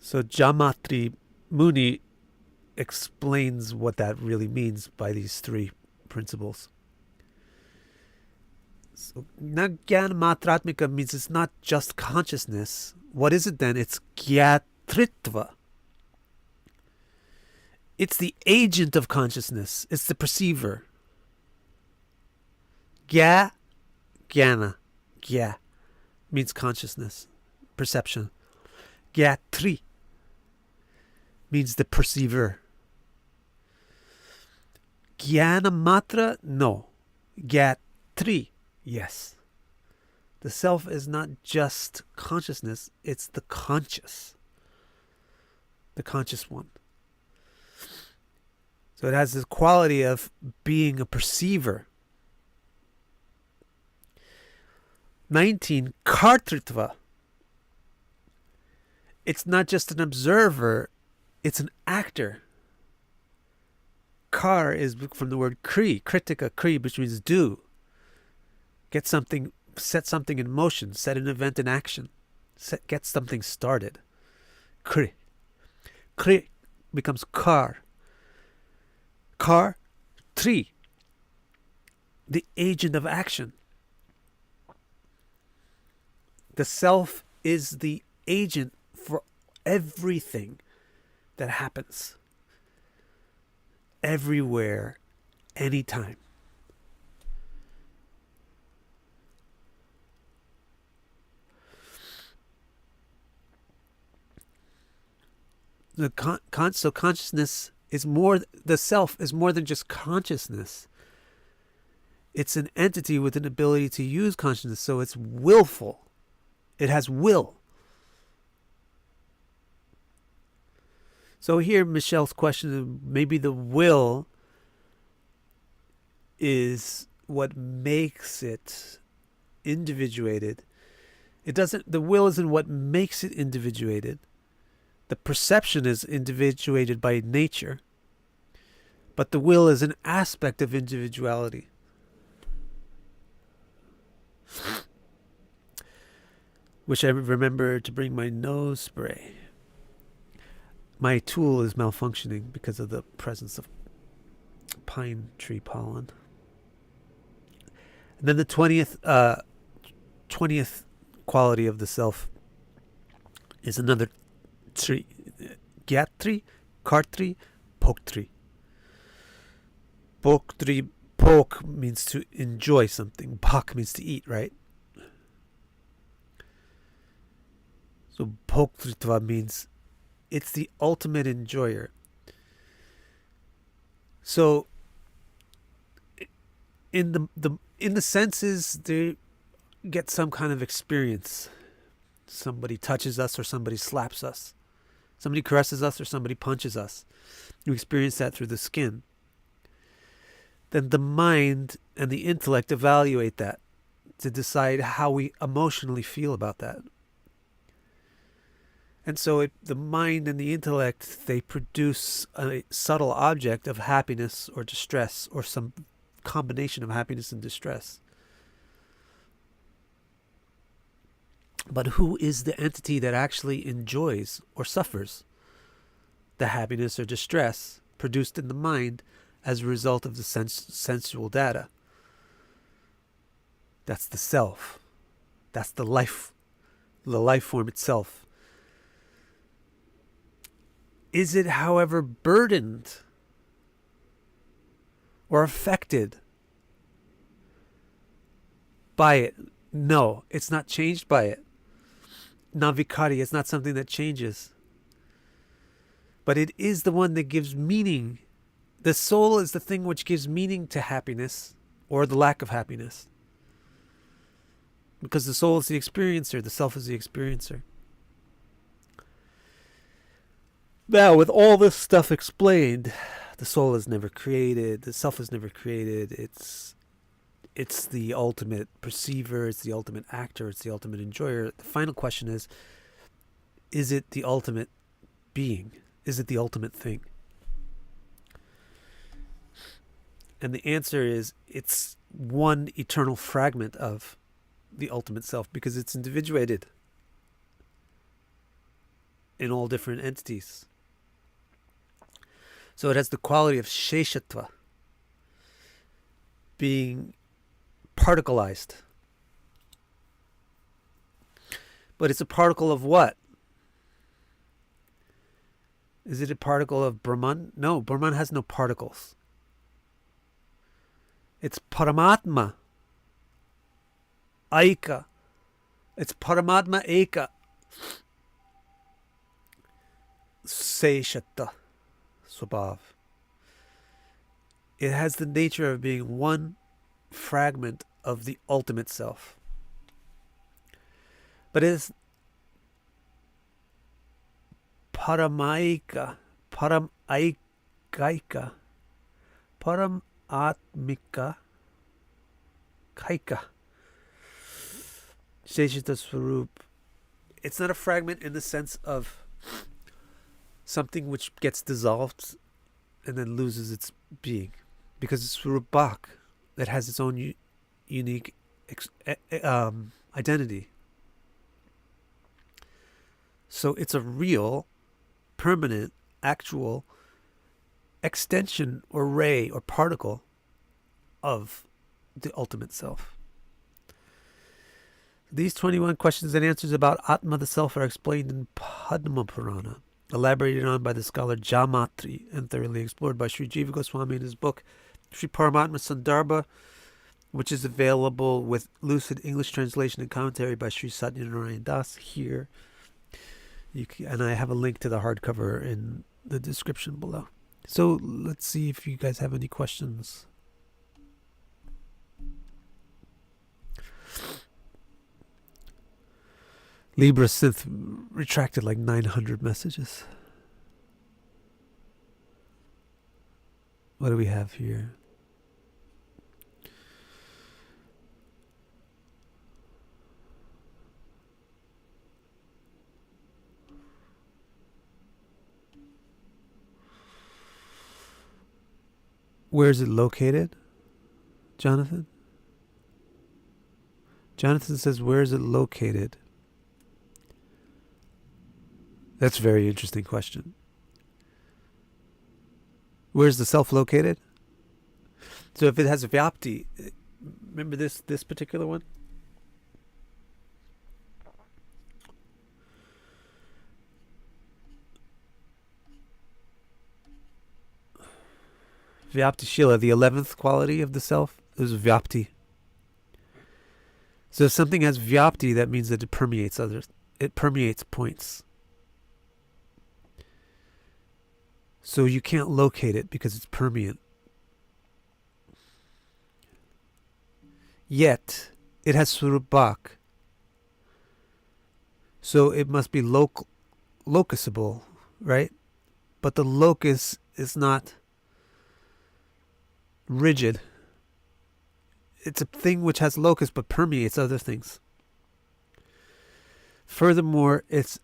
So Jāmātṛ Muni explains what that really means by these three principles. So na Jāmātṛ means it's not just consciousness. What is it then? It's gyatritva. It's the agent of consciousness. It's the perceiver. Gya, jnana. Gya means consciousness, perception. Gyatri means the perceiver. Jnana-matra, no. Gyatri, yes. The self is not just consciousness, it's the conscious one. So it has this quality of being a perceiver. 19, kartritva. It's not just an observer, it's an actor. Kar is from the word kri, kritika, kri, which means do. Get something, set something in motion, set an event in action, get something started. Kri. Kri becomes kar. Kar, tri, the agent of action. The self is the agent for everything that happens. Everywhere, anytime. So consciousness is more, the self is more than just consciousness. It's an entity with an ability to use consciousness, so it's willful. It has will. So here Michelle's question, maybe the will is what makes it individuated. The will isn't what makes it individuated. The perception is individuated by nature, but the will is an aspect of individuality. Wish I remember to bring my nose spray. My tool is malfunctioning because of the presence of pine tree pollen. And then the 20th 20th quality of the self is another tri. Gyatri, kartri, poktri. Poktri, pok means to enjoy something. Pak means to eat, right? So poktritva means it's the ultimate enjoyer. So in the senses, they get some kind of experience. Somebody touches us or somebody slaps us. Somebody caresses us or somebody punches us. You experience that through the skin. Then the mind and the intellect evaluate that to decide how we emotionally feel about that. And so the mind and the intellect, they produce a subtle object of happiness or distress, or some combination of happiness and distress. But who is the entity that actually enjoys or suffers the happiness or distress produced in the mind as a result of the sensual data? That's the self. That's the life form itself. Is it, however, burdened or affected by it? No, it's not changed by it. Vikārī, it's not something that changes. But it is the one that gives meaning. The soul is the thing which gives meaning to happiness or the lack of happiness. Because the soul is the experiencer, the self is the experiencer. Now, with all this stuff explained, the soul is never created, the self is never created, it's the ultimate perceiver, it's the ultimate actor, it's the ultimate enjoyer. The final question is it the ultimate being? Is it the ultimate thing? And the answer is, it's one eternal fragment of the ultimate self, because it's individuated in all different entities. So it has the quality of sheshatva, being particleized. But it's a particle of what? Is it a particle of Brahman? No, Brahman has no particles. It's Paramatma. Aika. It's Paramatma Eka. Seshata. Swabhav. It has the nature of being one fragment of the ultimate self. But it is Paramaika, Paramaikaika, Paramatmika, Kaika. Sheshita Swarup. It's not a fragment in the sense of something which gets dissolved and then loses its being, because it's Swarupāk that has its own unique identity. So it's a real, permanent, actual extension or ray or particle of the ultimate self. These 21 questions and answers about ātma, the self, are explained in Padma-Purāṇa, elaborated on by the scholar Jāmātṛ and thoroughly explored by Śrī Jīva Goswāmī in his book Śrī Paramātmā-Sandarbha, which is available with lucid English translation and commentary by Śrī Satyanārāyana Dās here. And I have a link to the hardcover in the description below. So let's see if you guys have any questions. Libra Synth retracted like 900 messages. What do we have here? Where is it located, Jonathan? Jonathan says, where is it located? That's a very interesting question. Where's the self located? So if it has a vyapti, remember this particular one? Vyaptishila, the 11th quality of the self, is vyapti. So if something has vyapti, that means that it permeates others. It permeates points. So you can't locate it because it's permeant. Yet, it has surubak. So it must be locusable, right? But the locus is not rigid. It's a thing which has locus but permeates other things. Furthermore, it's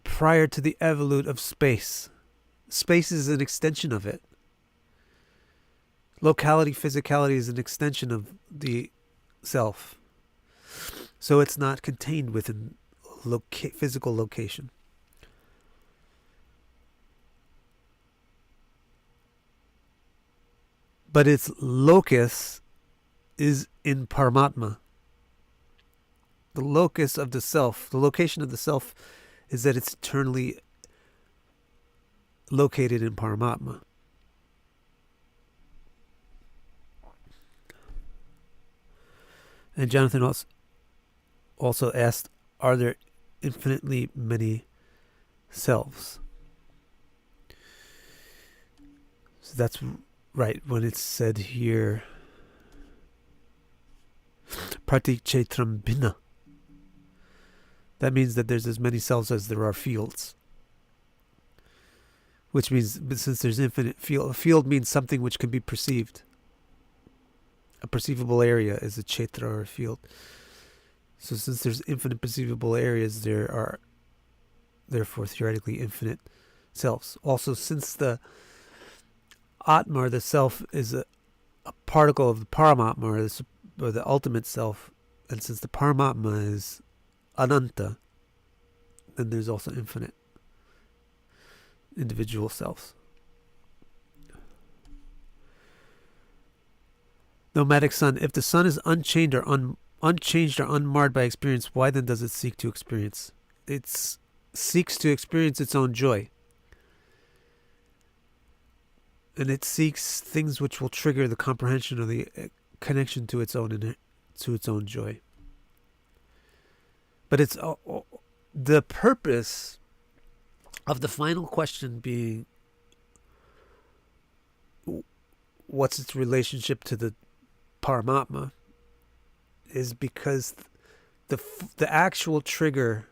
prior to the evolute of space. Space is an extension of it. Locality, physicality is an extension of the self. So it's not contained within physical location. But its locus is in Paramatma. The locus of the self, the location of the self, is that it's eternally located in Paramatma. And Jonathan also asked, are there infinitely many selves? So that's right, when it's said here, pratikchetram bhinna. That means that there's as many selves as there are fields. Which means, since there's infinite field, a field means something which can be perceived. A perceivable area is a kshetra or a field. So since there's infinite perceivable areas, there are therefore theoretically infinite selves. Also, since the ātma, or the self, is a particle of the Paramatma, or the ultimate self, and since the Paramatma is ananta, then there's also infinite individual selves. Nomadic sun. If the sun is unchanged or unmarred by experience, why then does it seek to experience? It seeks to experience its own joy. And it seeks things which will trigger the comprehension of the connection to its own joy. But it's the purpose of the final question being, what's its relationship to the Paramatma, is because the actual trigger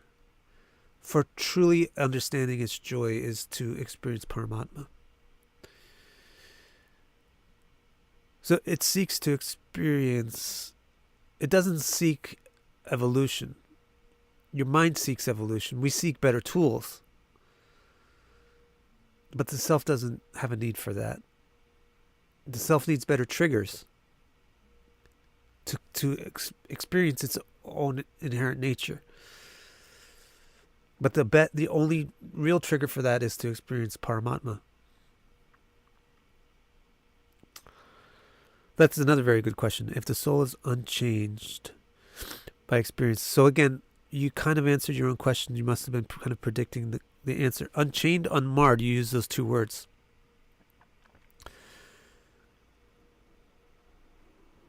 for truly understanding its joy is to experience Paramatma. So it seeks to experience, it doesn't seek evolution. Your mind seeks evolution. We seek better tools. But the self doesn't have a need for that. The self needs better triggers to experience its own inherent nature. But the only real trigger for that is to experience Paramatma. That's another very good question. If the soul is unchanged by experience. So again, you kind of answered your own question. You must have been kind of predicting the answer. Unchained, unmarred, you use those two words.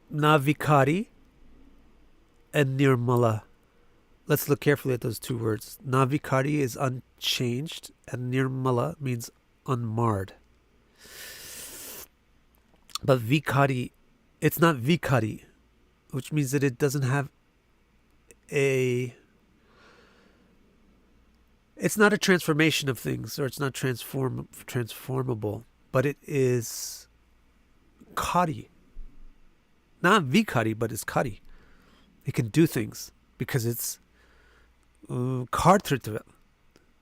Na vikārī and nirmala. Let's look carefully at those two words. Na vikārī is unchanged, and nirmala means unmarred. But vikārī, it's not vikārī, which means that it doesn't have it's not a transformation of things, or it's not transformable, but it is kāri. Not vikārī, but it's kāri. It can do things because it's kartritva,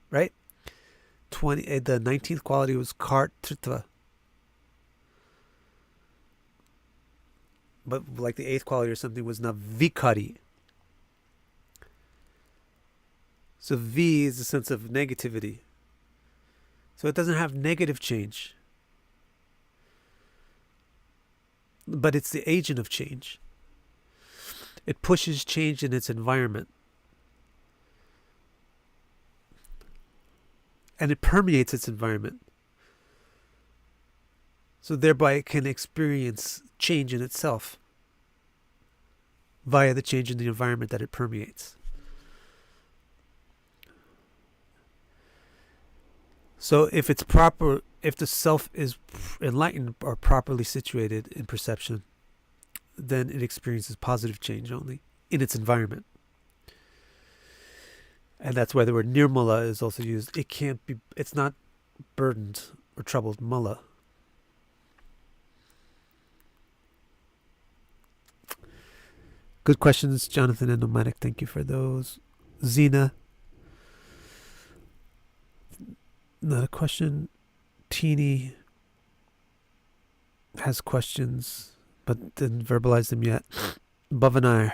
right? The 19th quality was kartritva. But like the 8th quality or something was not vikārī. So V is a sense of negativity. So it doesn't have negative change. But it's the agent of change. It pushes change in its environment. And it permeates its environment. So thereby it can experience change in itself via the change in the environment that it permeates. So if it's proper, if the self is enlightened or properly situated in perception, then it experiences positive change only in its environment. And that's why the word nirmala is also used. It can't be, it's not burdened or troubled mala. Good questions, Jonathan and Nomadic. Thank you for those. Zena. Not a question. Teeny has questions, but didn't verbalize them yet. Bhavana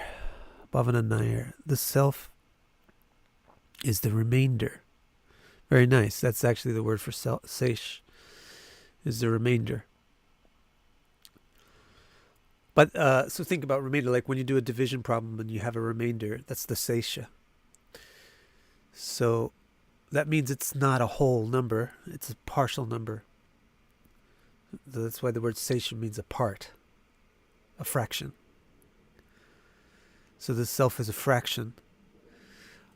Nair. The self is the remainder. Very nice. That's actually the word for seish, is the remainder. But so think about remainder, like when you do a division problem and you have a remainder, that's the seisha. So that means it's not a whole number, it's a partial number. That's why the word seisha means a part, a fraction. So the self is a fraction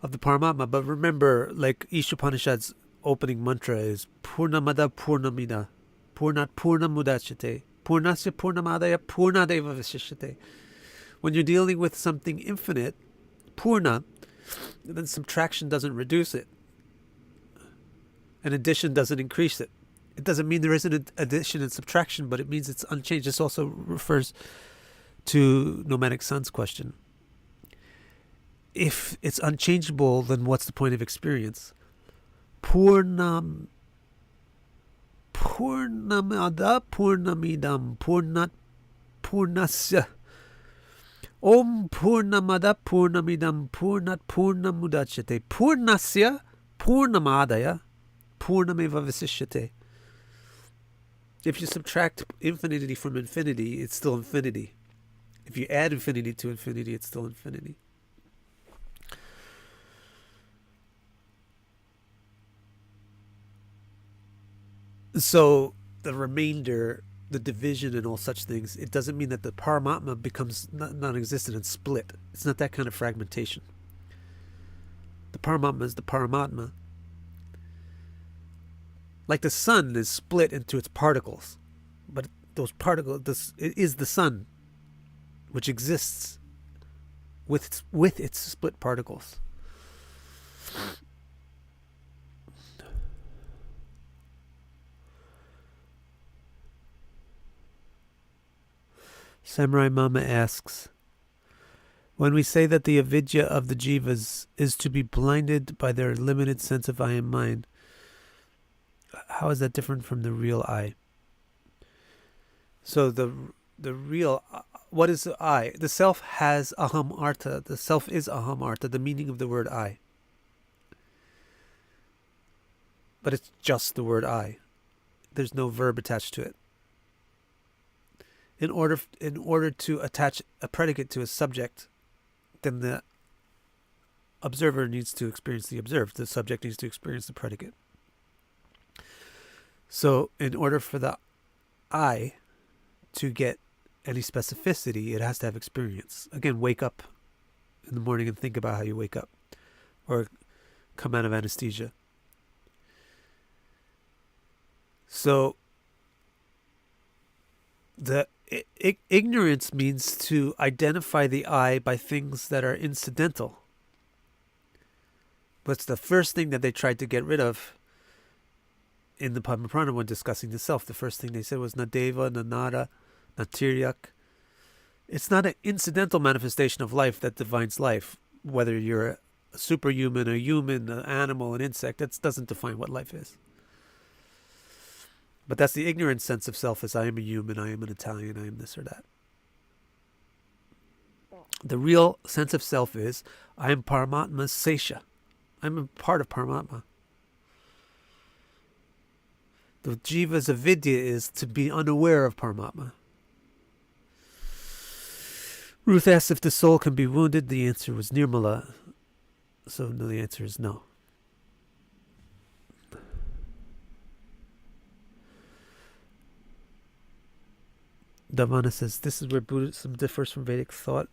of the Paramatma. But remember, like Ishopanishad's opening mantra is Purnamada Purnamida, Purnat Purnamudachate, Purnasya Purnamadaya Purnadeva Vishishyate. When you're dealing with something infinite, Purna, then subtraction doesn't reduce it. And addition doesn't increase it. It doesn't mean there isn't addition and subtraction, but it means it's unchanged. This also refers to Nomadic Sun's question. If it's unchangeable, then what's the point of experience? Purnamada Purnamidam Purnat Purnasya Om Purnamada Purnamidam Purnat Purnamudachyate Purnasya Purnamadaya Purnameva Visishyate. If you subtract infinity from infinity, it's still infinity. If you add infinity to infinity, it's still infinity. So the remainder, the division and all such things, it doesn't mean that the Paramatma becomes non-existent and split. It's not that kind of fragmentation. The Paramatma is the Paramatma. Like the sun is split into its particles. But those particles, it is the sun, which exists with its split particles. Samurai Mama asks, when we say that the avidya of the jivas is to be blinded by their limited sense of I am mine, how is that different from the real I? So the real, what is the I? The self has aham artha. The self is aham artha, the meaning of the word I. But it's just the word I. There's no verb attached to it. In order to attach a predicate to a subject, then the observer needs to experience the observed. The subject needs to experience the predicate. So in order for the I to get any specificity, it has to have experience. Again, wake up in the morning and think about how you wake up, or come out of anesthesia. So the ignorance means to identify the I by things that are incidental. But it's the first thing that they tried to get rid of in the Padma-Purāṇa when discussing the self. The first thing they said was Nadeva, Nanada, Natiryak. It's not an incidental manifestation of life that defines life. Whether you're a superhuman, a human, an animal, an insect, that doesn't define what life is. But that's the ignorant sense of self, as I am a human, I am an Italian, I am this or that. The real sense of self is, I am Paramatma's Seisha. I'm a part of Paramatma. The jiva's avidya is to be unaware of Paramatma. Ruth asks if the soul can be wounded. The answer was nirmala. So no, the answer is no. Davana says, this is where Buddhism differs from Vedic thought.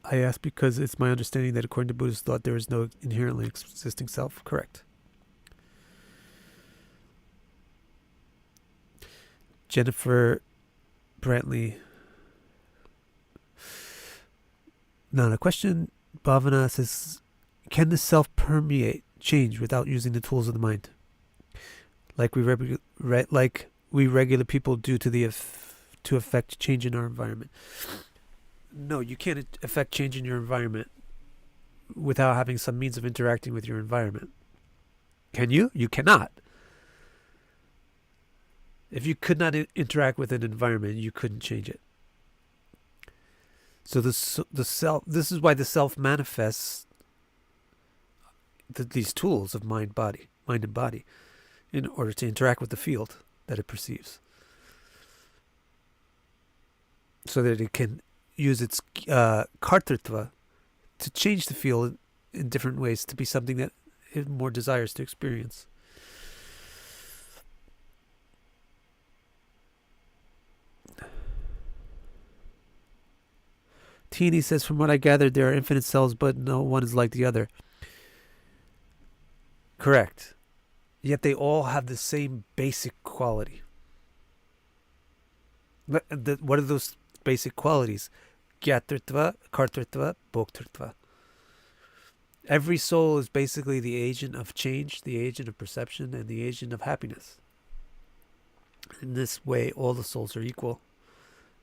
I ask because it's my understanding that according to Buddhist thought, there is no inherently existing self. Correct. Jennifer Brantley. Not a question. Bhavana says, can the self permeate, change without using the tools of the mind? Like we regular people do to affect change in our environment. No, you can't affect change in your environment without having some means of interacting with your environment. Can you? You cannot. If you could not interact with an environment, you couldn't change it. So the self. This is why the self manifests these tools of mind and body, in order to interact with the field that it perceives, so that it can use its kartrutva to change the field in different ways to be something that it more desires to experience. Teeny says, from what I gathered, there are infinite cells, but no one is like the other. Correct. Yet they all have the same basic quality. What are those basic qualities? Gyatrutva, kartrutva, bhoktrutva. Every soul is basically the agent of change, the agent of perception, and the agent of happiness. In this way, all the souls are equal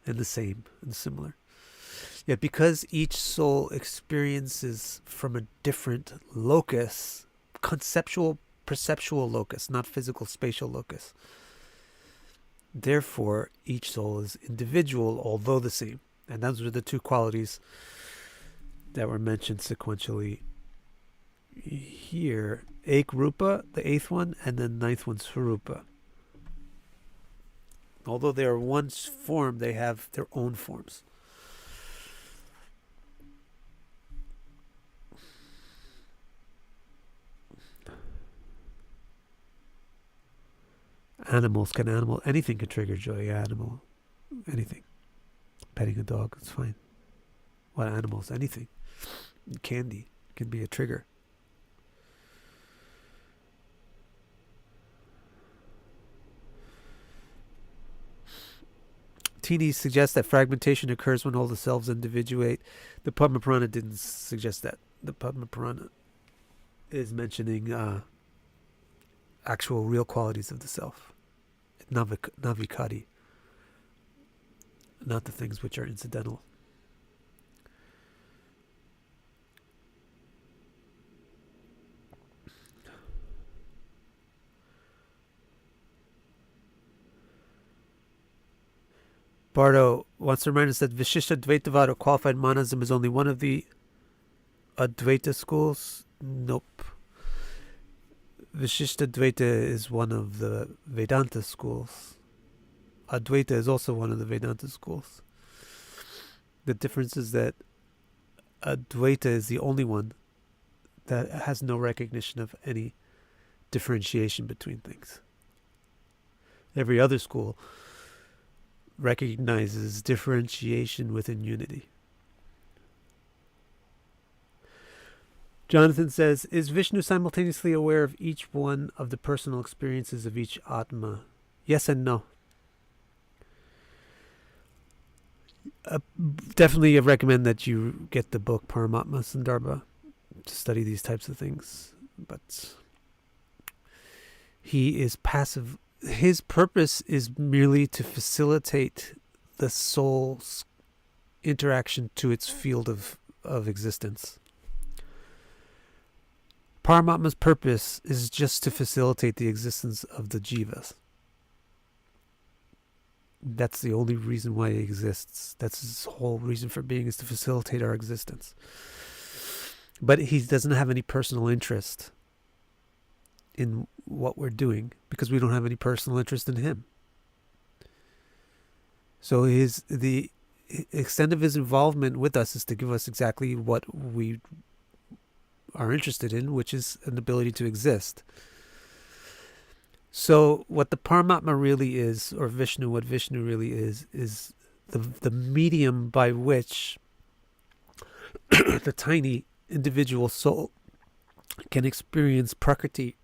and the same and similar. Yet because each soul experiences from a different locus, conceptual, perceptual locus, not physical, spatial locus, therefore each soul is individual, although the same. And those are the two qualities that were mentioned sequentially here. Ek-rupa, the 8th one, and then 9th one, Swarupa. Although they are one form, they have their own forms. Anything can trigger joy. Anything. Petting a dog, it's fine. What animals? Anything. Candy can be a trigger. Teeny suggests that fragmentation occurs when all the selves individuate. The Padma-Purāṇa didn't suggest that. The Padma-Purāṇa is mentioning actual real qualities of the self. Vikārī. Not the things which are incidental. Bardo wants to remind us that Vishishta Dvaitavad, or qualified monism, is only one of the Advaita schools. Nope. Vishishta Dvaita is one of the Vedanta schools. Advaita is also one of the Vedanta schools. The difference is that Advaita is the only one that has no recognition of any differentiation between things. Every other school recognizes differentiation within unity. Jonathan says, is Vishnu simultaneously aware of each one of the personal experiences of each ātma? Yes and no. Definitely recommend that you get the book Paramatma-Sandarbha to study these types of things. But he is passive. His purpose is merely to facilitate the soul's interaction to its field of existence. Paramatma's purpose is just to facilitate the existence of the jivas. That's the only reason why he exists. That's his whole reason for being, is to facilitate our existence. But he doesn't have any personal interest in what we're doing because we don't have any personal interest in him. So the extent of his involvement with us is to give us exactly what we are interested in, which is an ability to exist. So what the Paramatma really is, or Vishnu, what Vishnu really is the medium by which the tiny individual soul can experience Prakriti,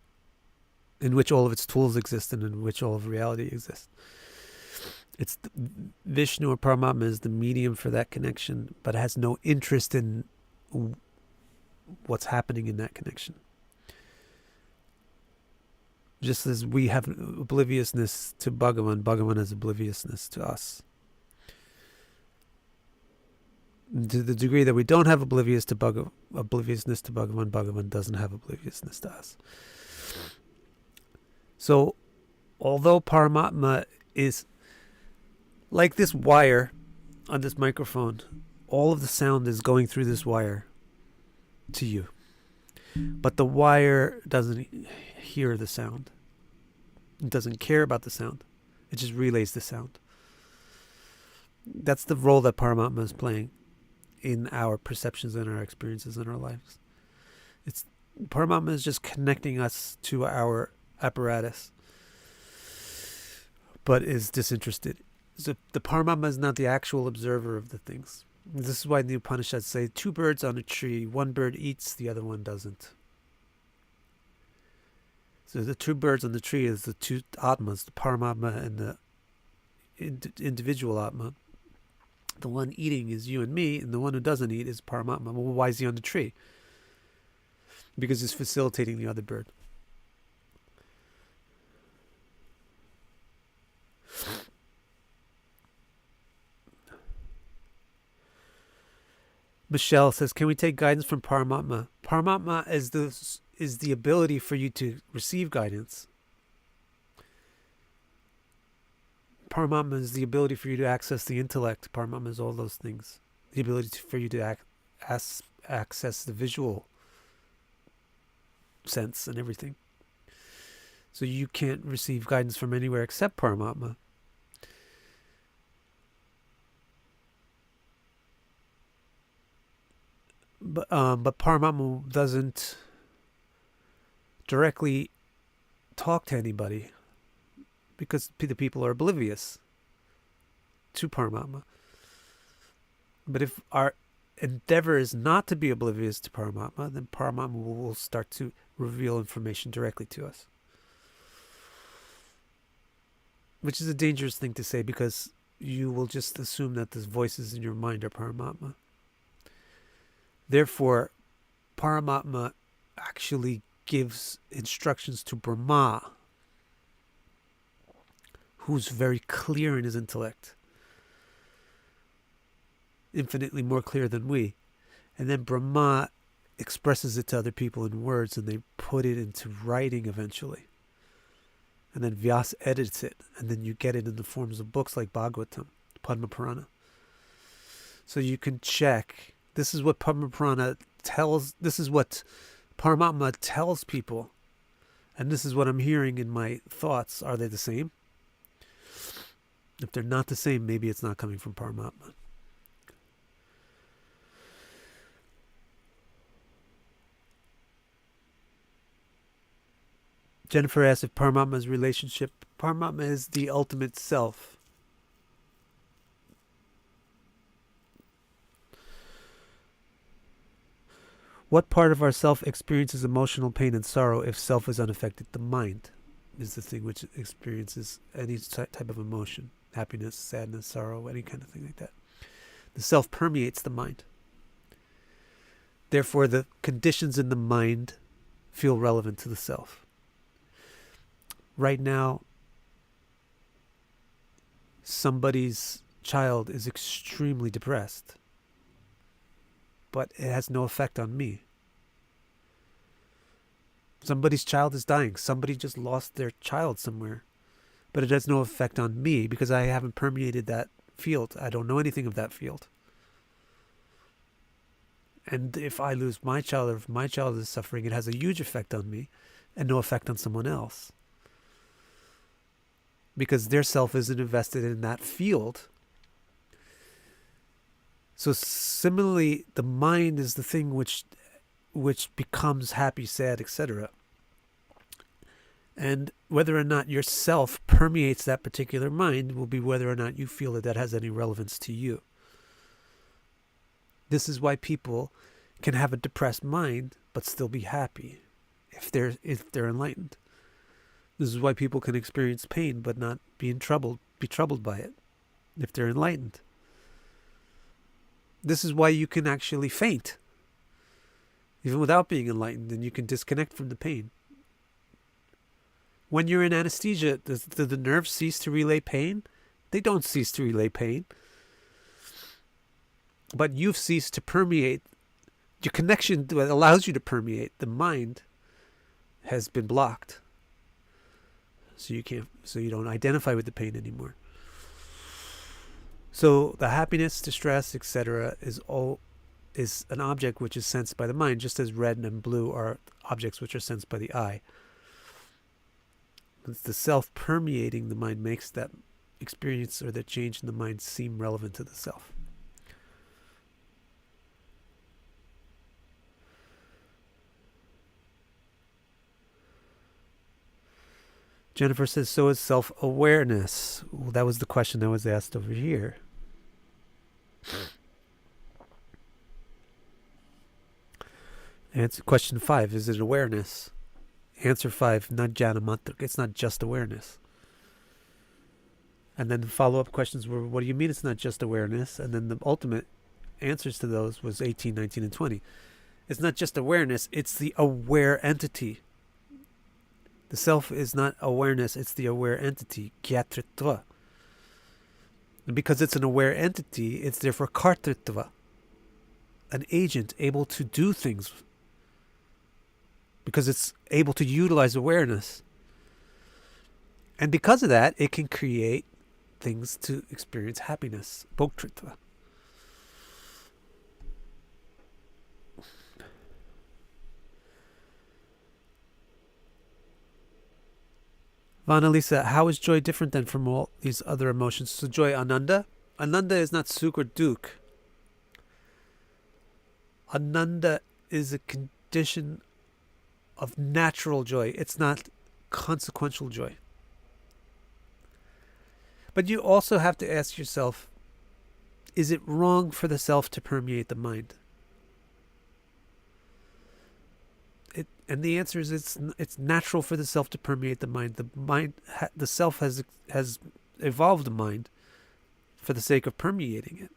in which all of its tools exist and in which all of reality exists. It's Vishnu or Paramatma is the medium for that connection, but has no interest in what's happening in that connection. Just as we have obliviousness to Bhagavan, Bhagavan has obliviousness to us. To the degree that we don't have oblivioususness to Bhagavan, Bhagavan doesn't have obliviousness to us. So, although Paramatma is like this wire on this microphone, all of the sound is going through this wire to you. But the wire doesn't hear the sound. It doesn't care about the sound. It just relays the sound. That's the role that Paramatma is playing in our perceptions and our experiences in our lives. Paramatma is just connecting us to our apparatus, but is disinterested. So the Paramatma is not the actual observer of the things. This is why the Upanishads say 2 birds on a tree, one bird eats, the other one doesn't. So the 2 birds on the tree is the 2 ātmas, the Paramatma and the individual ātma. The one eating is you and me, and the one who doesn't eat is Paramatma. Well, why is he on the tree? Because he's facilitating the other bird. Michelle says, can we take guidance from Paramatma? Paramatma is the ability for you to receive guidance. Paramatma is the ability for you to access the intellect. Paramatma is all those things. The ability for you to access the visual sense and everything. So you can't receive guidance from anywhere except Paramatma. But Paramatma doesn't directly talk to anybody because the people are oblivious to Paramatma. But if our endeavor is not to be oblivious to Paramatma, then Paramatma will start to reveal information directly to us. Which is a dangerous thing to say because you will just assume that the voices in your mind are Paramatma. Therefore, Paramatma actually gives instructions to Brahma, who's very clear in his intellect, infinitely more clear than we. And then Brahma expresses it to other people in words, and they put it into writing eventually. And then Vyasa edits it, and then you get it in the forms of books like Bhagavatam, Padma-Purāṇa. So you can check. This is what Padma-Purāṇa tells, this is what Paramatma tells people, and this is what I'm hearing in my thoughts. Are they the same? If they're not the same, maybe it's not coming from Paramatma. Jennifer asks if Paramatma's relationship, Paramatma is the ultimate self. What part of our self experiences emotional pain and sorrow if self is unaffected? The mind is the thing which experiences any type of emotion. Happiness, sadness, sorrow, any kind of thing like that. The self permeates the mind. Therefore, the conditions in the mind feel relevant to the self. Right now, somebody's child is extremely depressed, but it has no effect on me. Somebody's child is dying. Somebody just lost their child somewhere, but it has no effect on me because I haven't permeated that field. I don't know anything of that field. And if I lose my child, or if my child is suffering, it has a huge effect on me and no effect on someone else. Because their self isn't invested in that field. So similarly, the mind is the thing which becomes happy, sad, etc. And whether or not your self permeates that particular mind will be whether or not you feel that that has any relevance to you. This is why people can have a depressed mind but still be happy if they're enlightened. This is why people can experience pain but not be troubled by it if they're enlightened. This is why you can actually faint even without being enlightened, and you can disconnect from the pain. When you're in anesthesia, do the nerves cease to relay pain? They don't cease to relay pain. But you've ceased to permeate. Your connection that allows you to permeate the mind has been blocked. So you don't identify with the pain anymore. So the happiness, distress, etc. is an object which is sensed by the mind, just as red and blue are objects which are sensed by the eye. It's the self permeating the mind makes that experience or that change in the mind seem relevant to the self. Jennifer says, so is self-awareness. Well, that was the question that was asked over here. Answer question 5, is it awareness? Answer 5, not Jāmātṛ. It's not just awareness. And then the follow-up questions were, what do you mean it's not just awareness? And then the ultimate answers to those was 18, 19, and 20. It's not just awareness, it's the aware entity. The self is not awareness, it's the aware entity, gyatritva. And because it's an aware entity, it's therefore kartritva, an agent able to do things, because it's able to utilize awareness. And because of that, it can create things to experience happiness, bhoktritva. Vanalisa, how is joy different than from all these other emotions? So joy, ananda? Ananda is not sukh or dukh. Ananda is a condition of natural joy. It's not consequential joy. But you also have to ask yourself, is it wrong for the self to permeate the mind? And the answer is it's natural for the self to permeate the mind. The self has evolved the mind for the sake of permeating it.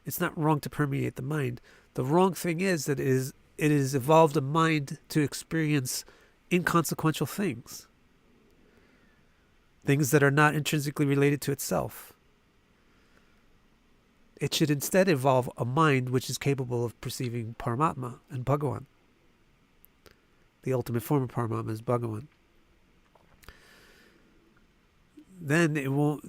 It's not wrong to permeate the mind. The wrong thing is that it has evolved a mind to experience inconsequential things. Things that are not intrinsically related to itself. It should instead evolve a mind which is capable of perceiving Paramatma and Bhagavan. The ultimate form of Paramatma is Bhagavan. Then it won't.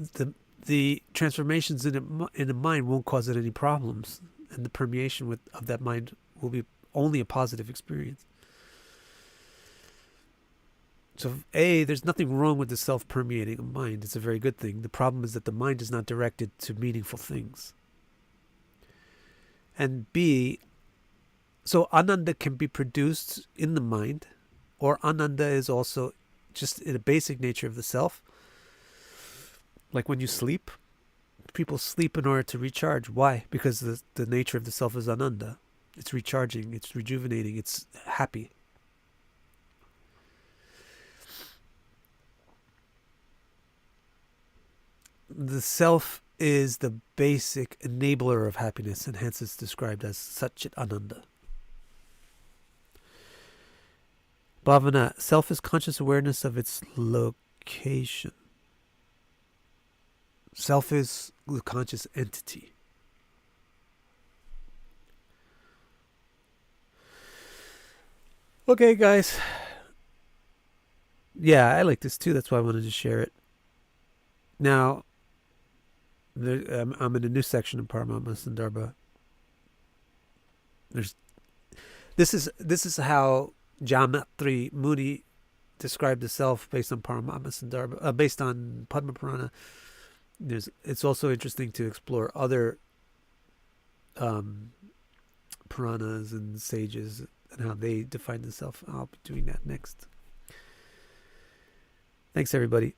The transformations in the mind won't cause it any problems, and the permeation of that mind will be only a positive experience. So, there's nothing wrong with the self permeating a mind. It's a very good thing. The problem is that the mind is not directed to meaningful things. And B, so ananda can be produced in the mind, or ananda is also just in the basic nature of the self. Like when you sleep, people sleep in order to recharge. Why? Because the nature of the self is ananda. It's recharging, it's rejuvenating, it's happy. The self is the basic enabler of happiness, and hence it's described as Satchit Ananda. Bhavana, self is conscious awareness of its location. Self is the conscious entity. Okay, guys. Yeah, I like this too. That's why I wanted to share it. Now, I'm in a new section of Paramattma-Sandarbha. This is how Jāmātṛ Muni described the self based on Paramattma-Sandarbha, based on Padma-Purāṇa. It's also interesting to explore other Puranas and sages and how they define the self. I'll be doing that next. Thanks, everybody.